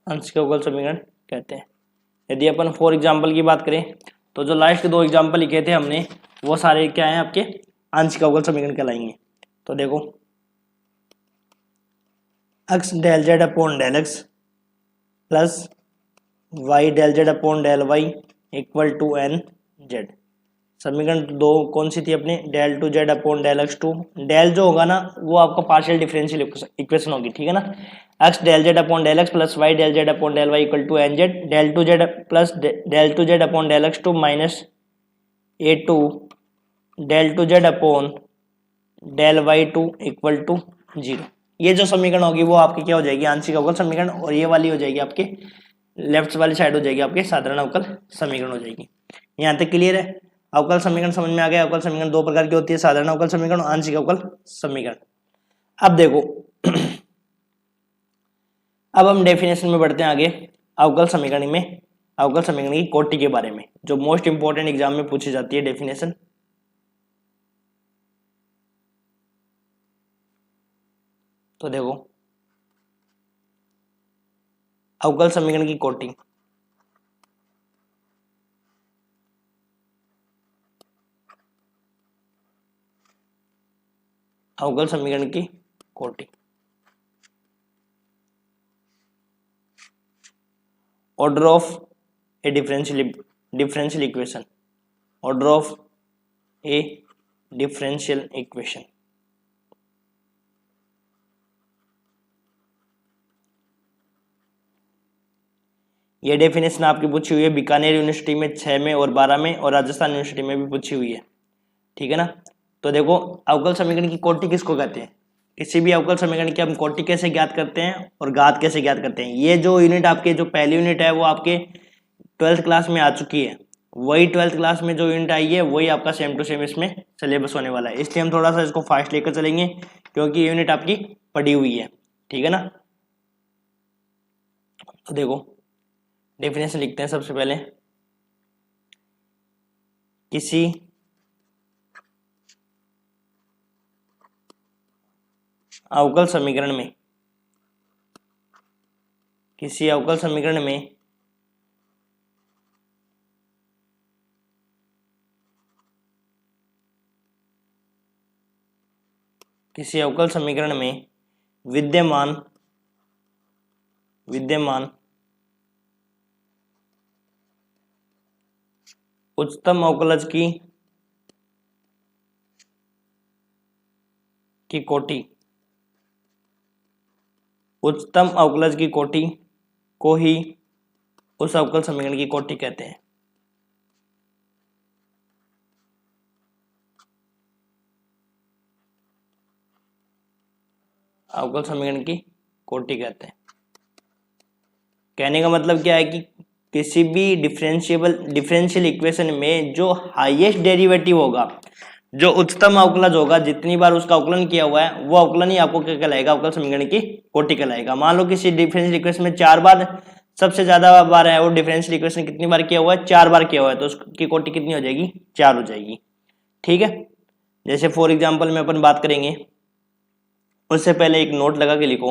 आंशिक अवकल समीकरण कहते हैं। यदि अपन फॉर एग्जाम्पल की बात करें तो जो लास्ट के 2 एग्जाम्पल लिखे थे हमने वो सारे क्या हैं, आपके आंशिक अवकल समीकरण कहलाएंगे। तो देखो x del z upon del x plus y del z upon del y equal to n z। समीकरण 2 कौन सी थी अपने, del 2z upon del x2। del जो होगा ना वो आपका पार्शियल डिफरेंशियल इक्वेशन होगी, ठीक है ना। x del z upon del x plus y del z upon del y equal to n z। del 2z plus del 2z upon del x2 minus a2 del 2z upon del y2 equal to 0। ये जो समीकरण होगी वो आपकी क्या हो जाएगी, आंशिक अवकल समीकरण, और ये वाली हो जाएगी आपके लेफ्ट वाली साइड हो जाएगी आपके साधारण अवकल समीकरण हो जाएगी। यहाँ तक क्लियर है। अवकल समीकरण समझ में आ गया। अवकल समीकरण 2 प्रकार की होती है, साधारण अवकल समीकरण और आंशिक अवकल समीकरण। अब देखो अब हम डेफिनेशन में बढ़ते हैं आगे अवकल समीकरण में, अवकल समीकरण की कोटि के बारे में, जो मोस्ट इंपोर्टेंट एग्जाम में पूछी जाती है डेफिनेशन। तो देखो अवकल समीकरण की कोटि, अवकल समीकरण की कोटि, order of A differential equation, order of A differential equation. ये डेफिनेशन आपकी पूछी हुई है बीकानेर यूनिवर्सिटी में 6 में और 12 में, और राजस्थान यूनिवर्सिटी में भी पूछी हुई है, ठीक है ना। तो देखो अवकल समीकरण की कोटि किसको कहते हैं, किसी भी अवकल समीकरण की हम कोटि कैसे ज्ञात करते हैं और घात कैसे ज्ञात करते हैं। ये जो यूनिट आपके जो पहली यूनिट है वो आपके 12th क्लास में आ चुकी है, वही 12th क्लास में जो यूनिट आई है वही आपका सेम टू सेम इसमें सिलेबस होने वाला है। इसलिए हम थोड़ा सा इसको फास्ट लेकर चलेंगे क्योंकि ये यूनिट आपकी पड़ी हुई है, ठीक है ना। तो देखो डेफिनेशन लिखते हैं सबसे पहले। किसी अवकल समीकरण में, किसी अवकल समीकरण में किसी अवकल समीकरण में विद्यमान उच्चतम अवकलज की कोटि, उच्चतम अवकलज की कोटि को ही उस अवकल समीकरण की कोटि कहते हैं। अवकल समीकरण की कोटि कहते हैं। कहने का मतलब क्या है कि किसी भी डिफरेंशियल इक्वेशन में जो हाईएस्ट डेरिवेटिव होगा, जो उच्चतम अवकलज होगा, जितनी बार उसका अवकलन किया हुआ है वो अवकलन ही आपको क्या कहलाएगा, अवकल समीकरण की कोटि कहलाएगा। मान लो किसी डिफरेंशियल इक्वेशन में 4 बार, सबसे ज्यादा बार है वो डिफरेंशियल इक्वेशन कितनी बार किया हुआ है, 4 बार किया हुआ है, तो उसकी कोटि कितनी हो जाएगी, 4 हो जाएगी, ठीक है। जैसे फॉर एग्जाम्पल में अपन बात करेंगे, उससे पहले एक नोट लगा के लिखो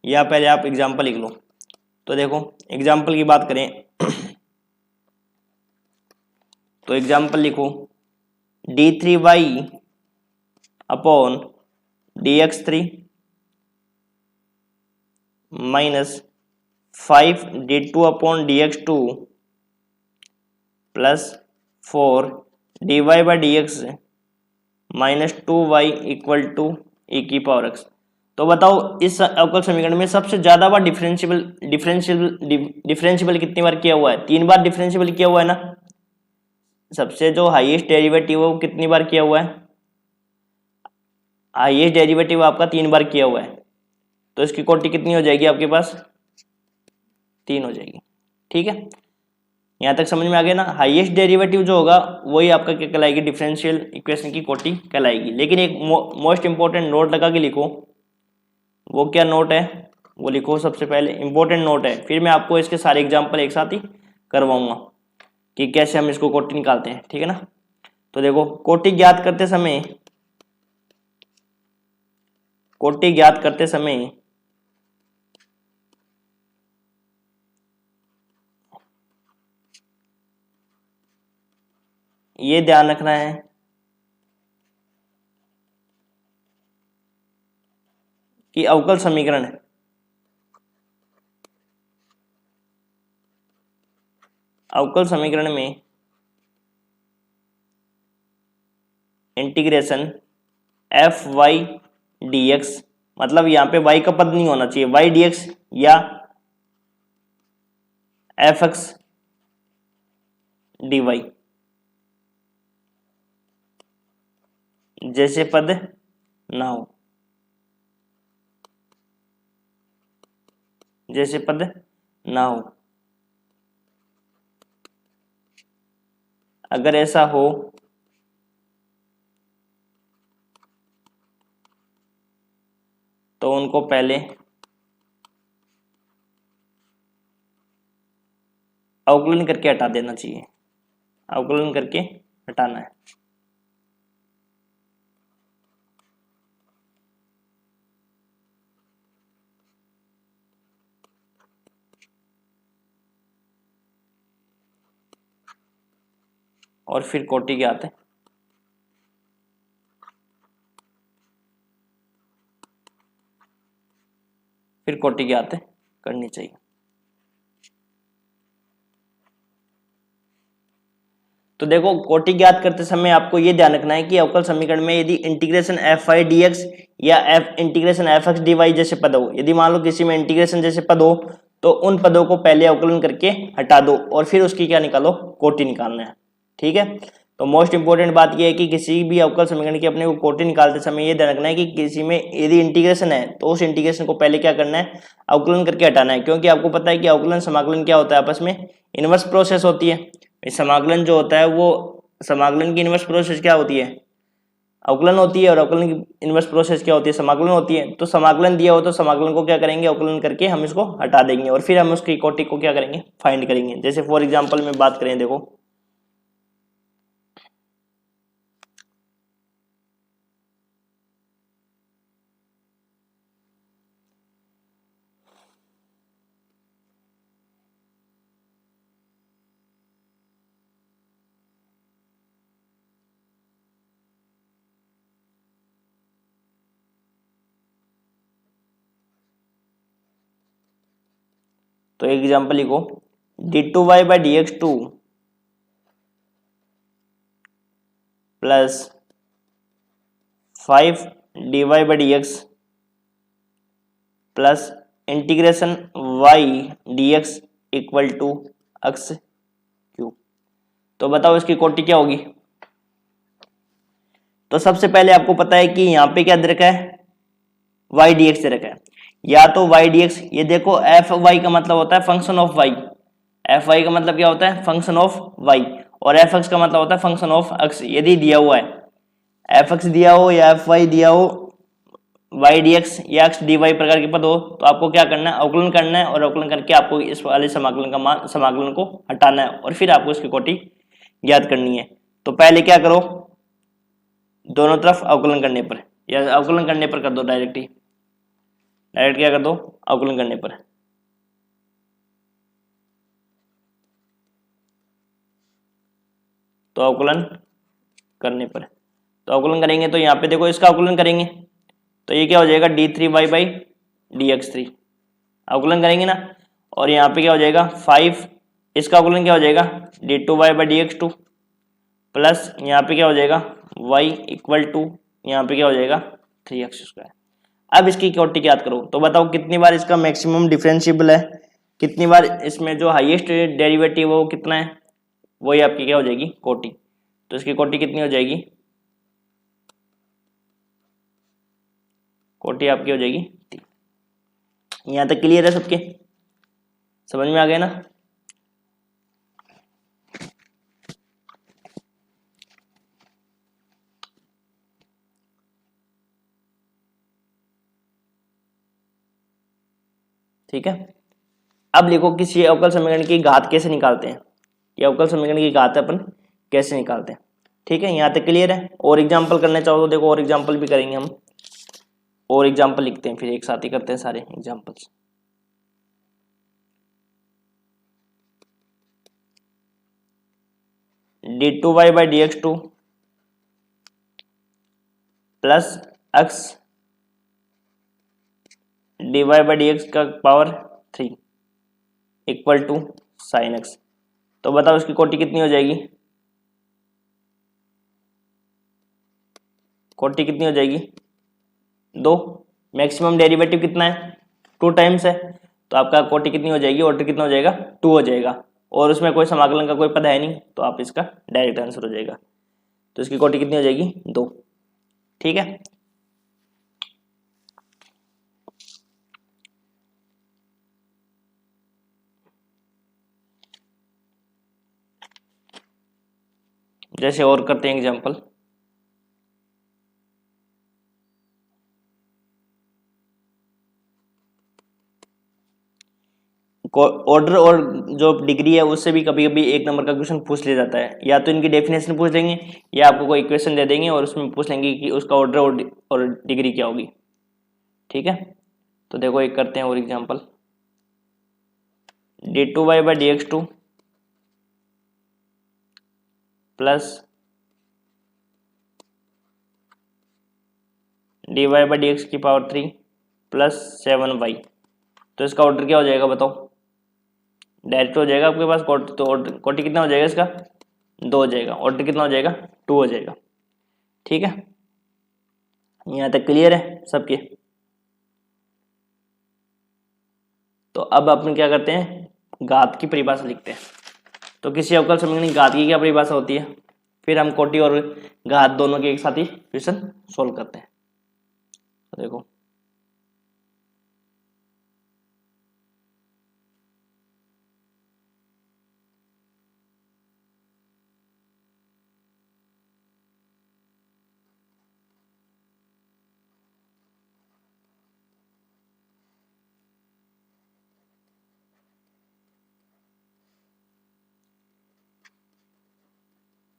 या पहले आप एग्जाम्पल लिख लो। तो देखो एग्जाम्पल की बात करें तो एग्जाम्पल लिखो d3y upon dx3 minus 5d2 upon dx2 plus 4 dy by dx minus 2y equal to e की पावर x। तो बताओ इस अवकल समीकरण में सबसे ज्यादा बार डिफरेंशियबल कितनी बार किया हुआ है, 3 बार डिफरेंशियबल किया हुआ है ना। सबसे जो हाईएस्ट डेरिवेटिव है वो कितनी बार किया हुआ है, हाईएस्ट डेरिवेटिव आपका 3 बार किया हुआ है, तो इसकी कोटि कितनी हो जाएगी आपके पास, 3 हो जाएगी, ठीक है। यहाँ तक समझ में आ गया ना। हाईएस्ट डेरिवेटिव जो होगा वही आपका क्या कहलाएगी, डिफरेंशियल इक्वेशन की कोटि कहलाएगी। लेकिन एक मोस्ट इंपॉर्टेंट नोट लगा के लिखो, वो क्या नोट है वो लिखो, सबसे पहले इंपॉर्टेंट नोट है, फिर मैं आपको इसके सारे एग्जाम्पल एक साथ ही करवाऊंगा कि कैसे हम इसको कोटि निकालते हैं, ठीक है ना। तो देखो कोटि ज्ञात करते समय ये ध्यान रखना है कि अवकल समीकरण में integration F Y D x, मतलब यहाँ पे y का पद नहीं होना चाहिए, y dx या एफ एक्स डी वाई जैसे पद ना हो, जैसे पद ना हो। अगर ऐसा हो तो उनको पहले अवकलन करके हटा देना चाहिए, अवकलन करके हटाना है। और फिर कोटि क्या आते हैं, फिर कोटि क्या आते करनी चाहिए। तो देखो कोटि ज्ञात करते समय आपको ये ध्यान रखना है कि अवकल समीकरण में यदि integration F Y D X या integration F X D Y जैसे पद हो, यदि मान लो किसी में इंटीग्रेशन जैसे पद हो तो उन पदों को पहले अवकलन करके हटा दो और फिर उसकी क्या निकालो, कोटि निकालना है, ठीक है। तो मोस्ट इंपोर्टेंट बात यह है कि किसी भी अवकल समीकरण की अपने को कोटि निकालते समय ये ध्यान रखना है कि किसी में यदि इंटीग्रेशन है तो उस इंटीग्रेशन को पहले क्या करना है, अवकलन करके हटाना है, क्योंकि आपको पता है कि अवकलन समाकलन क्या होता है, आपस में इनवर्स प्रोसेस होती है। समाकलन जो होता है वो समाकलन की इनवर्स प्रोसेस क्या होती है, अवकलन होती है, और अवकलन की इनवर्स प्रोसेस क्या होती है, समाकलन होती है। तो समाकलन दिया हो तो समाकलन को क्या करेंगे, अवकलन करके हम इसको हटा देंगे और फिर हम उसकी कोटि को क्या करेंगे, फाइंड करेंगे। जैसे फॉर एग्जांपल में बात करें, देखो तो एक एग्जांपल लिखो, d2y by dx2 plus 5 dy by dx plus integration y dx equal to x cube. तो बताओ इसकी कोटि क्या होगी। तो सबसे पहले आपको पता है कि यहाँ पे क्या दे रखा है, y dx दे रखा है, या तो y dx, ये देखो एफ वाई का मतलब होता है function of y, f y का मतलब क्या होता है, फंक्शन ऑफ y, और एफ एक्स का मतलब होता है फंक्शन ऑफ x। यदि दिया हुआ है एफ एक्स दिया हो या एफ वाई दिया हो, y dx या x dy प्रकार के पद हो, तो आपको क्या करना है, अवकलन करना है, और अवकलन करके आपको इस वाले समाकलन का मान, समाकलन को हटाना है, और फिर आपको इसकी कोटि ज्ञात करनी है। तो पहले क्या करो, दोनों तरफ अवकलन करने पर, या अवकलन करने पर कर दो, डायरेक्ट ही, डायरेक्ट क्या कर दो, अवकलन करने पर। तो अवकलन करने पर, तो अवकलन करेंगे तो यहाँ पे देखो इसका अवकलन करेंगे तो ये क्या हो जाएगा, d3y बाई dx3, अवकलन करेंगे ना, और यहाँ पे क्या हो जाएगा 5, इसका अवकलन क्या हो जाएगा d2y बाई dx2 प्लस यहाँ पे क्या हो जाएगा y इक्वल टू, यहाँ पे क्या हो जाएगा 3x²। अब इसकी कोटि ज्ञात करो, तो बताओ कितनी बार इसका मैक्सिमम डिफरेंशिएबल है, कितनी बार इसमें जो हाईएस्ट डेरिवेटिव है वो कितना है, वही आपकी क्या हो जाएगी कोटि। तो इसकी कोटि कितनी हो जाएगी, कोटि आपकी हो जाएगी 3। यहाँ तक क्लियर है सबके, समझ में आ गया ना। ठीक है, अब लिखो किसी अवकल समीकरण की घात कैसे निकालते हैं, ये अवकल समीकरण की घात अपन कैसे निकालते हैं। ठीक है, यहाँ तक क्लियर है। और एग्जाम्पल करने चाहो तो देखो और एग्जाम्पल भी करेंगे हम, और एग्जाम्पल लिखते हैं, फिर एक साथ ही करते हैं सारे examples. d2y by dx2 plus x dy by dx का power 3 equal to sine x। तो बताओ इसकी कोटि कितनी हो जाएगी, कोटि कितनी हो जाएगी 2, मैक्सिमम डेरिवेटिव कितना है 2 टाइम्स है, तो आपका कोटि कितनी हो जाएगी, ऑर्डर कितना हो जाएगा 2 हो जाएगा, और उसमें कोई समाकलन का कोई पद है नहीं, तो आप इसका डायरेक्ट आंसर हो जाएगा। तो इसकी कोटि कितनी हो जाएगी 2। ठीक है, जैसे और करते हैं एग्जाम्पल। ऑर्डर और जो डिग्री है उससे भी कभी कभी एक नंबर का क्वेश्चन पूछ लिया जाता है, या तो इनकी डेफिनेशन पूछ देंगे या आपको कोई इक्वेशन दे देंगे और उसमें पूछ लेंगे कि उसका ऑर्डर और डिग्री क्या होगी। ठीक है, तो देखो एक करते हैं और example, d2y by dx2 plus dy by dx की पावर 3 प्लस 7y। तो इसका ऑर्डर क्या हो जाएगा बताओ, डायरेक्ट हो जाएगा आपके पास कोटि, तो कोटि कितना हो जाएगा इसका 2 हो जाएगा, ऑर्डर कितना हो जाएगा 2 हो जाएगा। ठीक है, यहाँ तक क्लियर है सबके। तो अब अपन क्या करते हैं, घात की परिभाषा लिखते हैं। तो किसी अवकल समीकरण की घात की क्या परिभाषा होती है, फिर हम कोटि और घात दोनों के एक साथ ही क्वेश्चन सोल्व करते हैं। तो देखो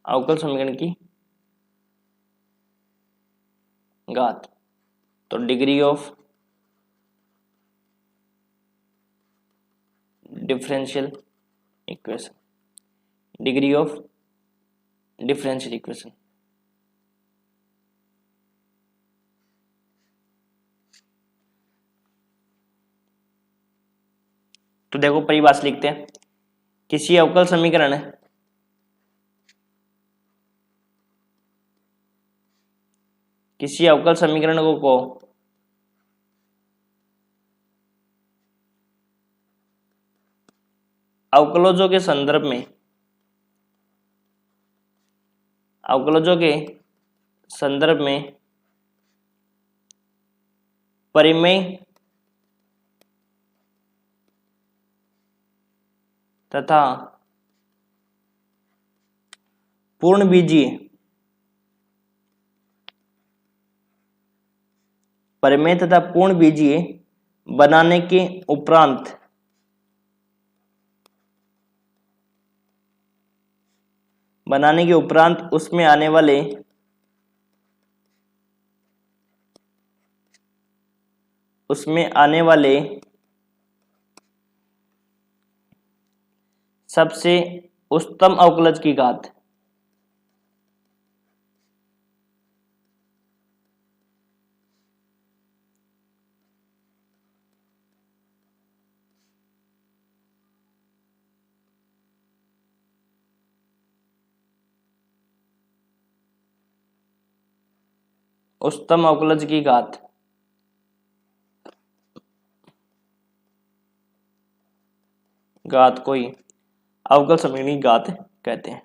अवकल समीकरण की घात, तो degree of differential equation, degree of differential equation. तो देखो परिभाषा लिखते हैं, किसी अवकल समीकरण किसी अवकल समीकरण को अवकलजों के संदर्भ में, अवकलजों के संदर्भ में परिमेय तथा पूर्ण बीजीय, परिमेय तथा पूर्ण बीजीय बनाने के उपरांत उसमें आने वाले सबसे उच्चतम अवकलज की घात, उच्चतम अवकलज की घात को ही अवकल समीकरण की घात कहते हैं।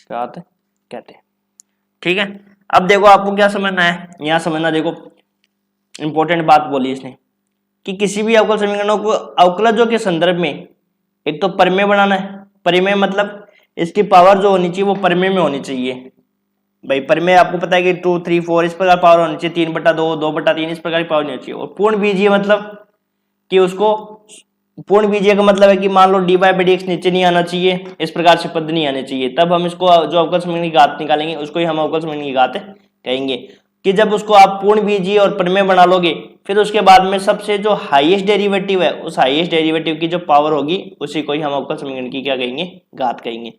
घात कहते हैं, ठीक है। अब देखो आपको क्या समझना है, यहां समझना, देखो इंपॉर्टेंट बात बोली इसने कि किसी भी अवकल समीकरणों को अवकलजों के संदर्भ में एक तो परिमेय बनाना है। परिमेय मतलब इसकी पावर जो होनी चाहिए वो परिमेय में होनी चाहिए। भाई परिमेय आपको पता है कि 2, 3, 4 इस प्रकार पावर होनी चाहिए, 3/2, 2/3 इस प्रकार की पावर नहीं होनी चाहिए। और पूर्ण बीजीय मतलब कि उसको, पूर्ण बीजीय का मतलब है कि मान लो dy/dx नीचे नहीं आना चाहिए, इस प्रकार से पद नहीं आने चाहिए, तब हम इसको जो अवकल समीकरण की घात निकालेंगे उसको ही हम अवकल समीकरण की घात कहेंगे। कि जब उसको आप पूर्ण बीजीय और परिमेय बना लोगे, फिर उसके बाद में सबसे जो हाईएस्ट डेरिवेटिव है, उस हाईएस्ट डेरिवेटिव की जो पावर होगी उसी को ही हम अवकल समीकरण की क्या कहेंगे, घात कहेंगे।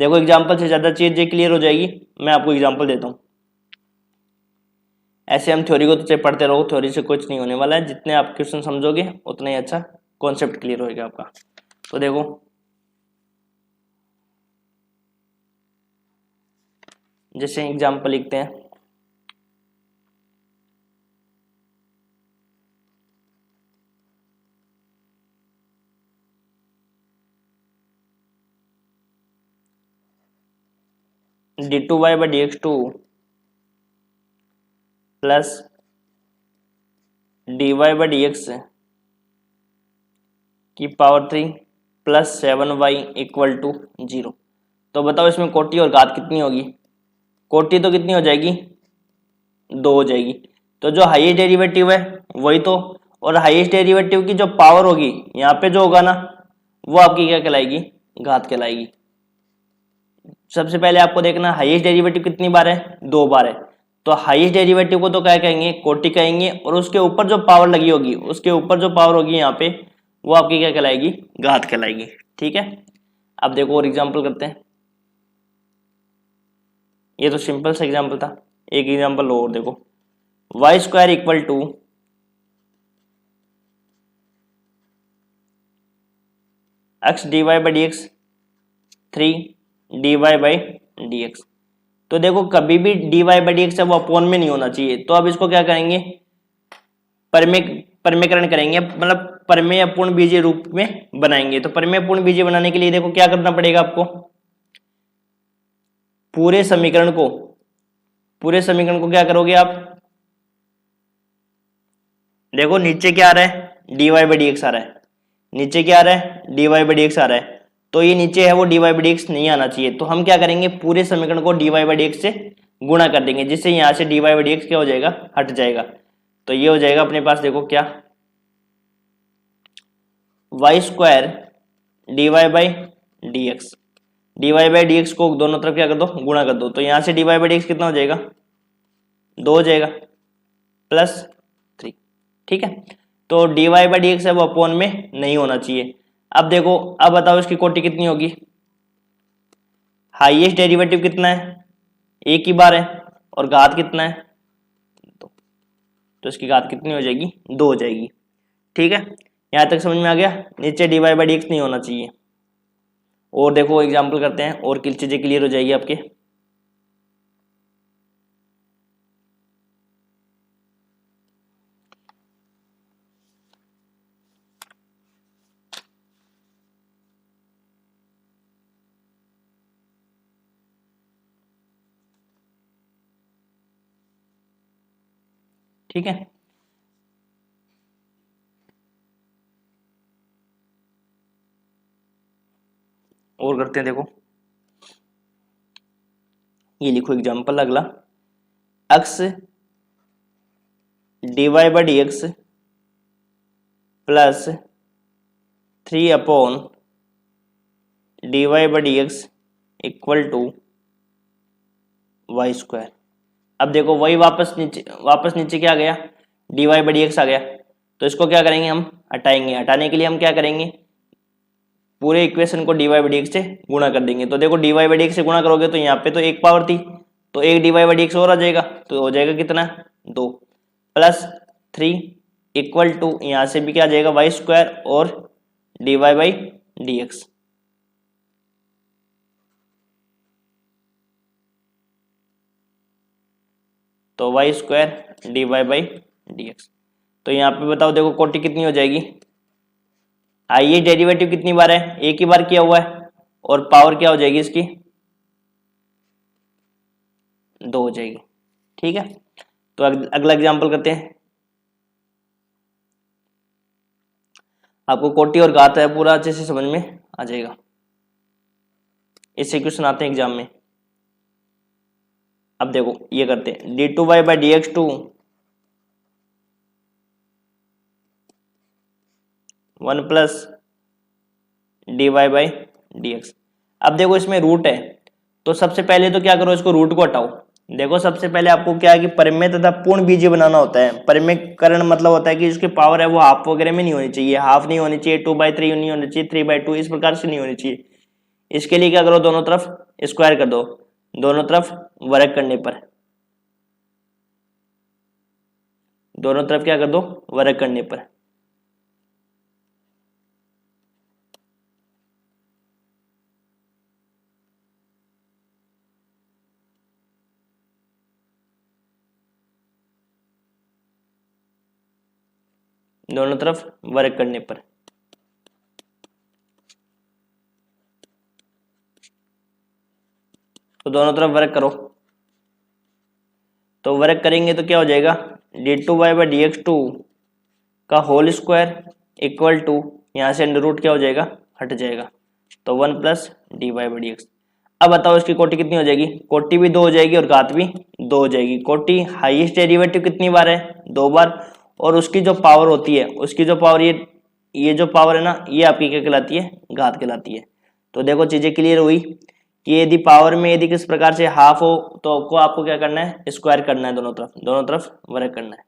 देखो एग्जांपल से ज्यादा चीजें क्लियर हो जाएगी, मैं आपको एग्जांपल देता हूँ। ऐसे हम थ्योरी को तो पढ़ते रहो, थ्योरी से कुछ नहीं होने वाला है, जितने आप क्वेश्चन समझोगे उतना ही अच्छा कॉन्सेप्ट क्लियर होगा आपका। तो देखो जैसे एग्जांपल लिखते हैं, d2y/dx2 प्लस dy/dx की power 3 plus 7y equal to 0। तो बताओ इसमें कोटि और घात कितनी होगी? कोटि तो कितनी हो जाएगी, 2 हो जाएगी। तो जो हाईएस्ट डेरिवेटिव है वही तो, और हाईएस्ट डेरिवेटिव की जो पावर होगी यहाँ पे जो होगा ना, वो आपकी क्या कहलाएगी, घात कहलाएगी। सबसे पहले आपको देखना हाईएस्ट डेरिवेटिव कितनी बार है, 2 बार है। तो हाईएस्ट डेरिवेटिव को तो क्या कहेंगे, कोटि कहेंगे, और उसके ऊपर जो पावर लगी होगी, उसके ऊपर जो पावर होगी यहाँ पे, वो आपकी क्या कहलाएगी, घात कहलाएगी। ठीक है, अब देखो और एग्जाम्पल करते हैं। ये तो सिंपल सा एग्जाम्पल था, एक एग्जाम्पल और देखो, y² equal to x dy/dx 3 dy/dx। तो देखो कभी भी dy बाई डी एक्स है वो अपोन में नहीं होना चाहिए, तो अब इसको क्या करेंगे, परमेय परमेयकरण करेंगे, मतलब परमेय अपूर्ण बीजीय रूप में बनाएंगे। तो परमेय अपूर्ण बीजीय बनाने के लिए देखो क्या करना पड़ेगा आपको, पूरे समीकरण को, पूरे समीकरण को क्या करोगे आप, देखो नीचे क्या आ रहा है, dy बाई डी एक्स आ रहा है, नीचे क्या आ रहा है, dy बाई डी एक्स आ रहा है, तो ये नीचे है वो dy बाई डी एक्स नहीं आना चाहिए। तो हम क्या करेंगे, पूरे समीकरण को dy बाई डी एक्स से गुणा कर देंगे, जिससे यहाँ से dy बाई डी एक्स क्या हो जाएगा, हट जाएगा। तो ये हो जाएगा अपने पास, देखो क्या, y square d Y by D x, D Y by D x को दोनों तरफ क्या कर दो, गुणा कर दो। तो यहाँ से d Y by D x कितना हो जाएगा, 2 हो जाएगा प्लस 3, ठीक है। तो d Y by D x है वो अपोन में नहीं होना चाहिए। अब देखो, अब बताओ इसकी कोटि कितनी होगी, हाईएस्ट डेरिवेटिव कितना है, एक ही बार है, और घात कितना है, तो इसकी घात कितनी हो जाएगी, 2 हो जाएगी, ठीक है। यहाँ तक समझ में आ गया, नीचे d Y by D x नहीं होना चाहिए। और देखो एग्जाम्पल करते हैं और चीजें क्लियर हो जाएगी आपके। ठीक है, और करते हैं, देखो ये लिखो एग्जाम्पल अगला, X D Y by D X plus 3 upon D Y by D X equal to Y square. अब देखो वही वापस नीचे क्या आ गया, D Y by D X आ गया। तो इसको क्या करेंगे, हम हटाएंगे। हटाने के लिए हम क्या करेंगे, पूरे इक्वेशन को d Y by D x से गुणा कर देंगे। तो देखो d Y by D x से गुणा करोगे तो यहाँ पे तो एक पावर थी, तो एक d Y by D x और आ जाएगा, तो हो जाएगा कितना, 2 प्लस 3 इक्वल टू, यहाँ से भी क्या आ जाएगा, वाई स्क्वायर और d Y by D x. तो y square d Y by D x. तो यहाँ पे बताओ, देखो कोटि कितनी हो जाएगी, आइए डेरिवेटिव कितनी बार है, एक ही बार किया हुआ है, और पावर क्या हो जाएगी इसकी, 2 हो जाएगी, ठीक है। तो अगला एग्जाम्पल करते हैं। आपको कोटि और घात है पूरा अच्छे से समझ में आ जाएगा, इससे क्वेश्चन आते हैं एग्जाम में। अब देखो ये करते हैं, d two y by D x two 1 plus d Y by D x. अब देखो इसमें रूट है, तो सबसे पहले तो क्या करो, इसको रूट को हटाओ। देखो सबसे पहले आपको क्या है कि परिमेय तथा पूर्ण बीजीय बनाना होता है। परिमेयकरण मतलब होता है कि जिसकी पावर है वो हाफ वगैरह में नहीं होनी चाहिए, हाफ नहीं होनी चाहिए, 2/3 नहीं होनी चाहिए, 3/2 इस प्रकार से नहीं होनी चाहिए। इसके लिए क्या करो, दोनों तरफ स्क्वायर कर दो, दोनों तरफ वर्ग करने पर, दोनों तरफ क्या कर दो, वर्ग करने पर। दोनों तरफ वर्ग करने पर, तो दोनों तरफ वर्ग करो। तो वर्ग करेंगे तो क्या हो जाएगा, d two y by D x two का होल स्क्वायर इक्वल टू, यहाँ से अंडर रूट क्या हो जाएगा, हट जाएगा, तो 1 plus d Y by D x. अब बताओ इसकी कोटि कितनी हो जाएगी, कोटि भी 2 हो जाएगी और घात भी 2 हो जाएगी। कोटि हाईएस्ट डेरिवेटिव कितनी बार है, 2 बार, और उसकी जो पावर होती है, उसकी जो पावर ये जो पावर है ना, ये आपकी क्या कहलाती है, घात कहलाती है। तो देखो चीजें क्लियर हुई कि यदि पावर में यदि किस प्रकार से हाफ हो तो आपको क्या करना है, स्क्वायर करना है, दोनों तरफ वर्ग करना है।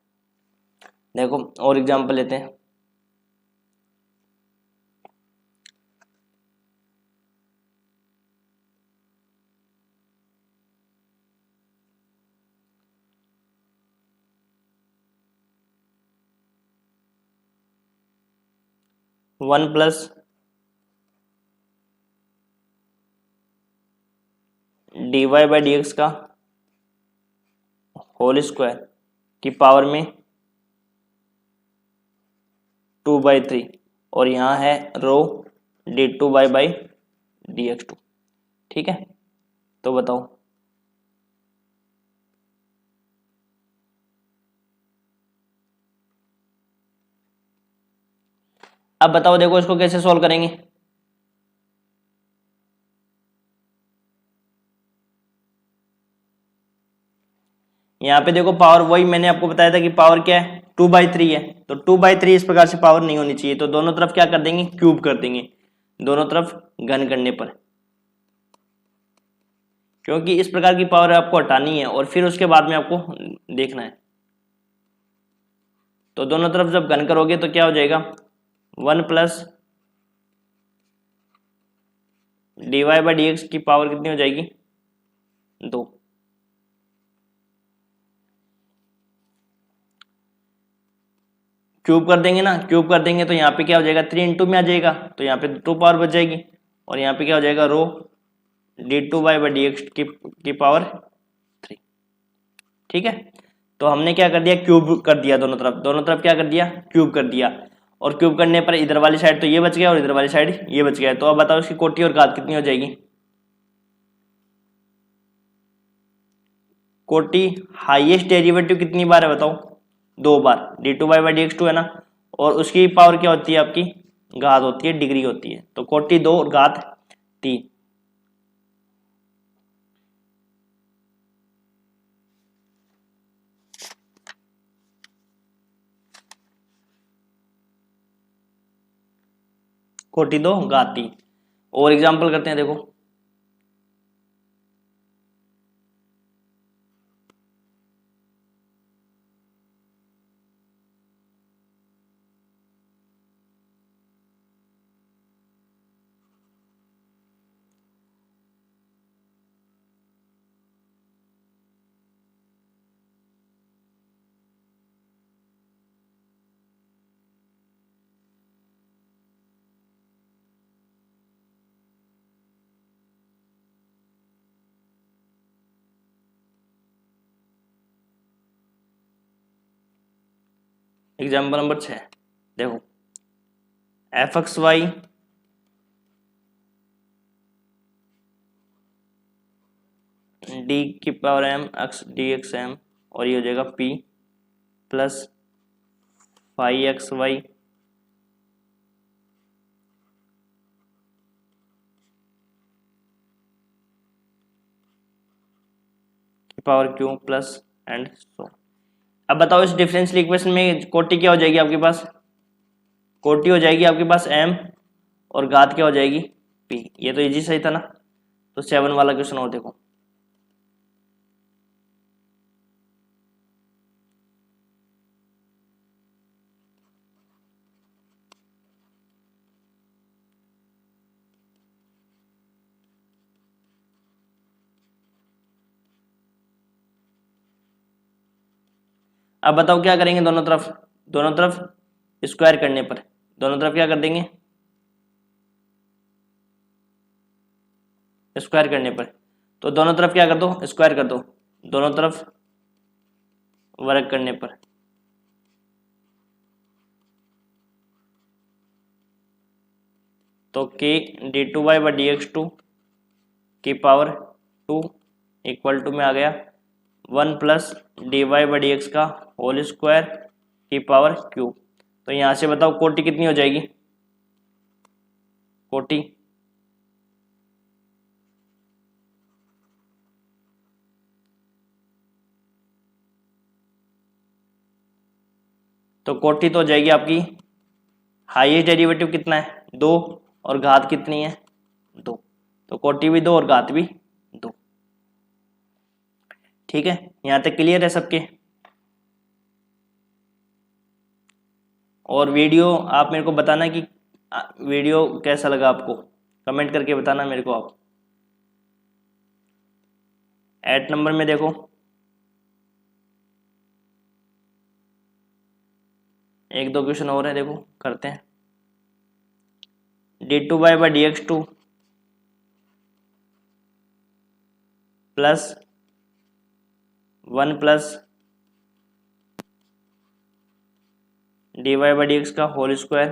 देखो और एग्जांपल लेते हैं। One plus d Y by D x का होल स्क्वायर की पावर में 2/3 और यहाँ है रो d2y/dx2। ठीक है, तो बताओ अब बताओ, देखो इसको कैसे सॉल्व करेंगे। यहाँ पे देखो पावर, वही मैंने आपको बताया था कि पावर क्या है, 2/3 है, तो 2/3 इस प्रकार से पावर नहीं होनी चाहिए, तो दोनों तरफ क्या कर देंगे, क्यूब कर देंगे, दोनों तरफ घन करने पर, क्योंकि इस प्रकार की पावर आपको हटानी है और फिर उसके बाद में आपको देखना है। तो दोनों तरफ जब घन करोगे तो क्या हो जाएगा, 1 प्लस dy/dx की पावर कितनी हो जाएगी, 2। क्यूब कर देंगे ना, क्यूब कर देंगे तो यहाँ पे क्या हो जाएगा, 3 इंटू में आ जाएगा, तो यहाँ पे 2 पावर बच जाएगी, और यहाँ पे क्या हो जाएगा, रो d2y/dx की पावर 3। ठीक है, तो हमने क्या कर दिया, क्यूब कर दिया, दोनों तरफ क्या कर दिया, क्यूब कर दिया, और क्यूब करने पर इधर वाली साइड तो ये बच गया और इधर वाली साइड ये बच गया। तो अब बताओ इसकी कोटि और घात कितनी हो जाएगी। कोटि हाईएस्ट डेरिवेटिव कितनी बार है बताओ, 2 बार, d2y/dx2 है ना, और उसकी पावर क्या होती है आपकी, घात होती है, डिग्री होती है, तो कोटि 2 और घात 3। कोटि 2 घात 3। और एग्जाम्पल करते हैं, देखो एग्जाम्पल नंबर 6, देखो f(x, y) d⁻m x dxm, और ये हो जाएगा p प्लस 5xy की power q plus and so. अब बताओ इस डिफरेंशियल इक्वेशन में कोटि क्या हो जाएगी आपके पास, कोटि हो जाएगी आपके पास m और घात क्या हो जाएगी p। ये तो इजी सही था ना। तो 7 वाला क्वेश्चन और देखो, अब बताओ क्या करेंगे, दोनों तरफ स्क्वायर करने पर, दोनों तरफ क्या कर देंगे, स्क्वायर करने पर, तो दोनों तरफ क्या कर दो, स्क्वायर कर दो, दोनों तरफ वर्ग करने पर, तो k d2y/dx2 की पावर 2 इक्वल टू में आ गया 1 प्लस dy/dx का होल स्क्वायर की पावर क्यूब। तो यहाँ से बताओ कोटि कितनी हो जाएगी, कोटि तो कोटि तो हो जाएगी आपकी, हाईएस्ट डेरिवेटिव कितना है 2 और घात कितनी है 2, तो कोटि भी 2 और घात भी 2। ठीक है, यहाँ तक क्लियर है सबके। और वीडियो आप मेरे को बताना कि वीडियो कैसा लगा आपको, कमेंट करके बताना मेरे को आप। 8 नंबर में देखो, एक दो क्वेश्चन और है, देखो करते हैं। d2y/dx2 प्लस 1 प्लस dy/dx का होल स्क्वायर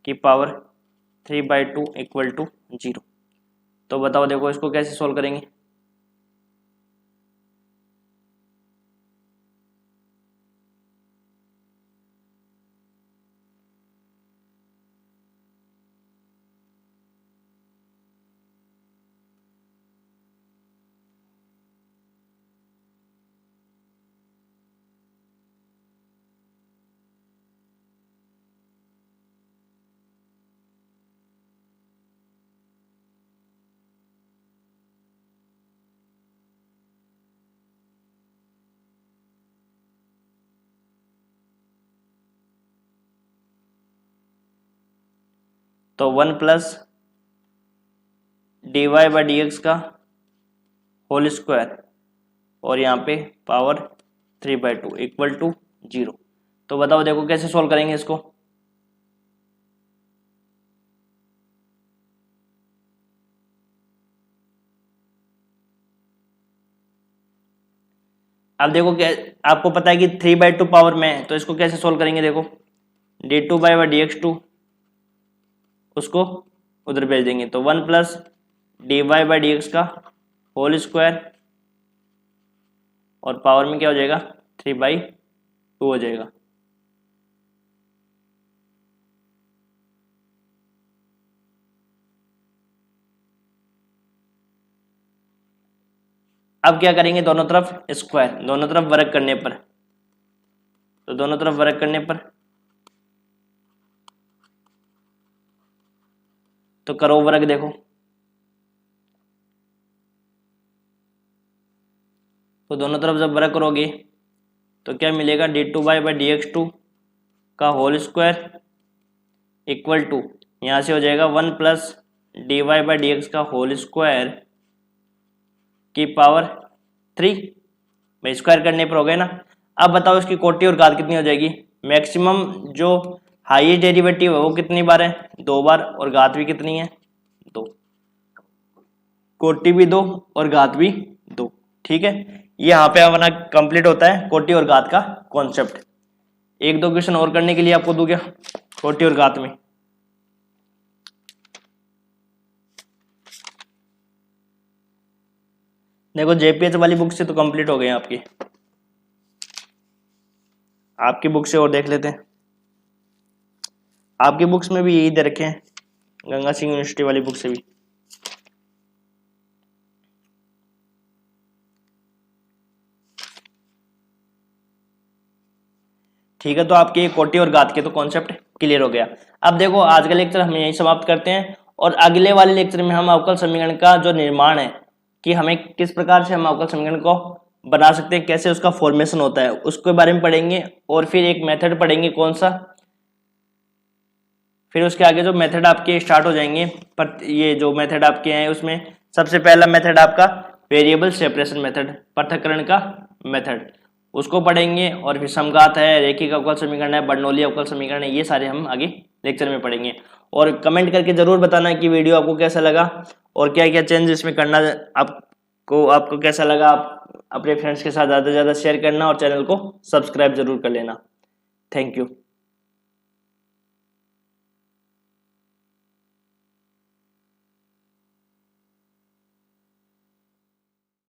की पावर 3/2 इक्वल टू 0। तो बताओ देखो इसको कैसे सोल्व करेंगे। तो 1 प्लस dy/dx का होल स्क्वायर और यहाँ पे पावर 3/2 इक्वल टू 0। तो बताओ देखो कैसे सोल्व करेंगे इसको। अब देखो क्या आपको पता है कि 3/2 पावर में है, तो इसको कैसे सोल्व करेंगे देखो। d2/dx2 उसको उधर भेज देंगे, तो 1 प्लस dy/dx का होल स्क्वायर और पावर में क्या हो जाएगा 3/2 हो जाएगा। अब क्या करेंगे, दोनों तरफ स्क्वायर, दोनों तरफ वर्ग करने पर, तो दोनों तरफ वर्ग करने पर तो करो वर्ग देखो, तो दोनों तरफ जब वर्ग करोगे तो क्या मिलेगा d2/dx2 का होल स्क्वायर इक्वल टू यहाँ से हो जाएगा 1 प्लस dy/dx का होल स्क्वायर की पावर 3 भाई स्क्वायर करने पर हो गए ना। अब बताओ इसकी कोटि और घात कितनी हो जाएगी। मैक्सिमम जो हाईएस्ट डेरिवेटिव है वो कितनी बार है 2 बार, और घात भी कितनी है 2, कोटि भी 2 और घात भी 2। ठीक है, ये यहाँ पे अपना कंप्लीट होता है कोटि और घात का कॉन्सेप्ट। एक दो क्वेश्चन और करने के लिए आपको दूं क्या कोटि और घात में। देखो जेपीएच वाली बुक से तो कंप्लीट हो गए आपकी, आपकी बुक से और देख लेते हैं। आपकी बुक्स में भी यही दे रखे हैं, गंगा सिंह यूनिवर्सिटी वाली बुक से भी। ठीक है, तो आपके कोटि और घात के तो कॉन्सेप्ट क्लियर हो गया। अब देखो आज का लेक्चर हम यहीं समाप्त करते हैं, और अगले वाले लेक्चर में हम अवकल समीकरण का जो निर्माण है कि हमें किस प्रकार से हम अवकल समीकरण को बना सकते हैं, कैसे उसका फॉर्मेशन होता है, उसके बारे में पढ़ेंगे। और फिर एक मेथड पढ़ेंगे कौन सा, फिर उसके आगे जो मेथड आपके स्टार्ट हो जाएंगे। पर ये जो मेथड आपके हैं उसमें सबसे पहला मेथड आपका वेरिएबल सेपरेशन मेथड, पृथक्करण का मेथड, उसको पढ़ेंगे। और फिर समघात है, रैखिक अवकल समीकरण है, बर्नौली अवकल समीकरण है, ये सारे हम आगे लेक्चर में पढ़ेंगे। और कमेंट करके जरूर बताना कि वीडियो आपको कैसा लगा और क्या क्या चेंज इसमें करना आपको कैसा लगा। आप अपने फ्रेंड्स के साथ ज़्यादा से ज़्यादा शेयर करना और चैनल को सब्सक्राइब जरूर कर लेना। Thank you.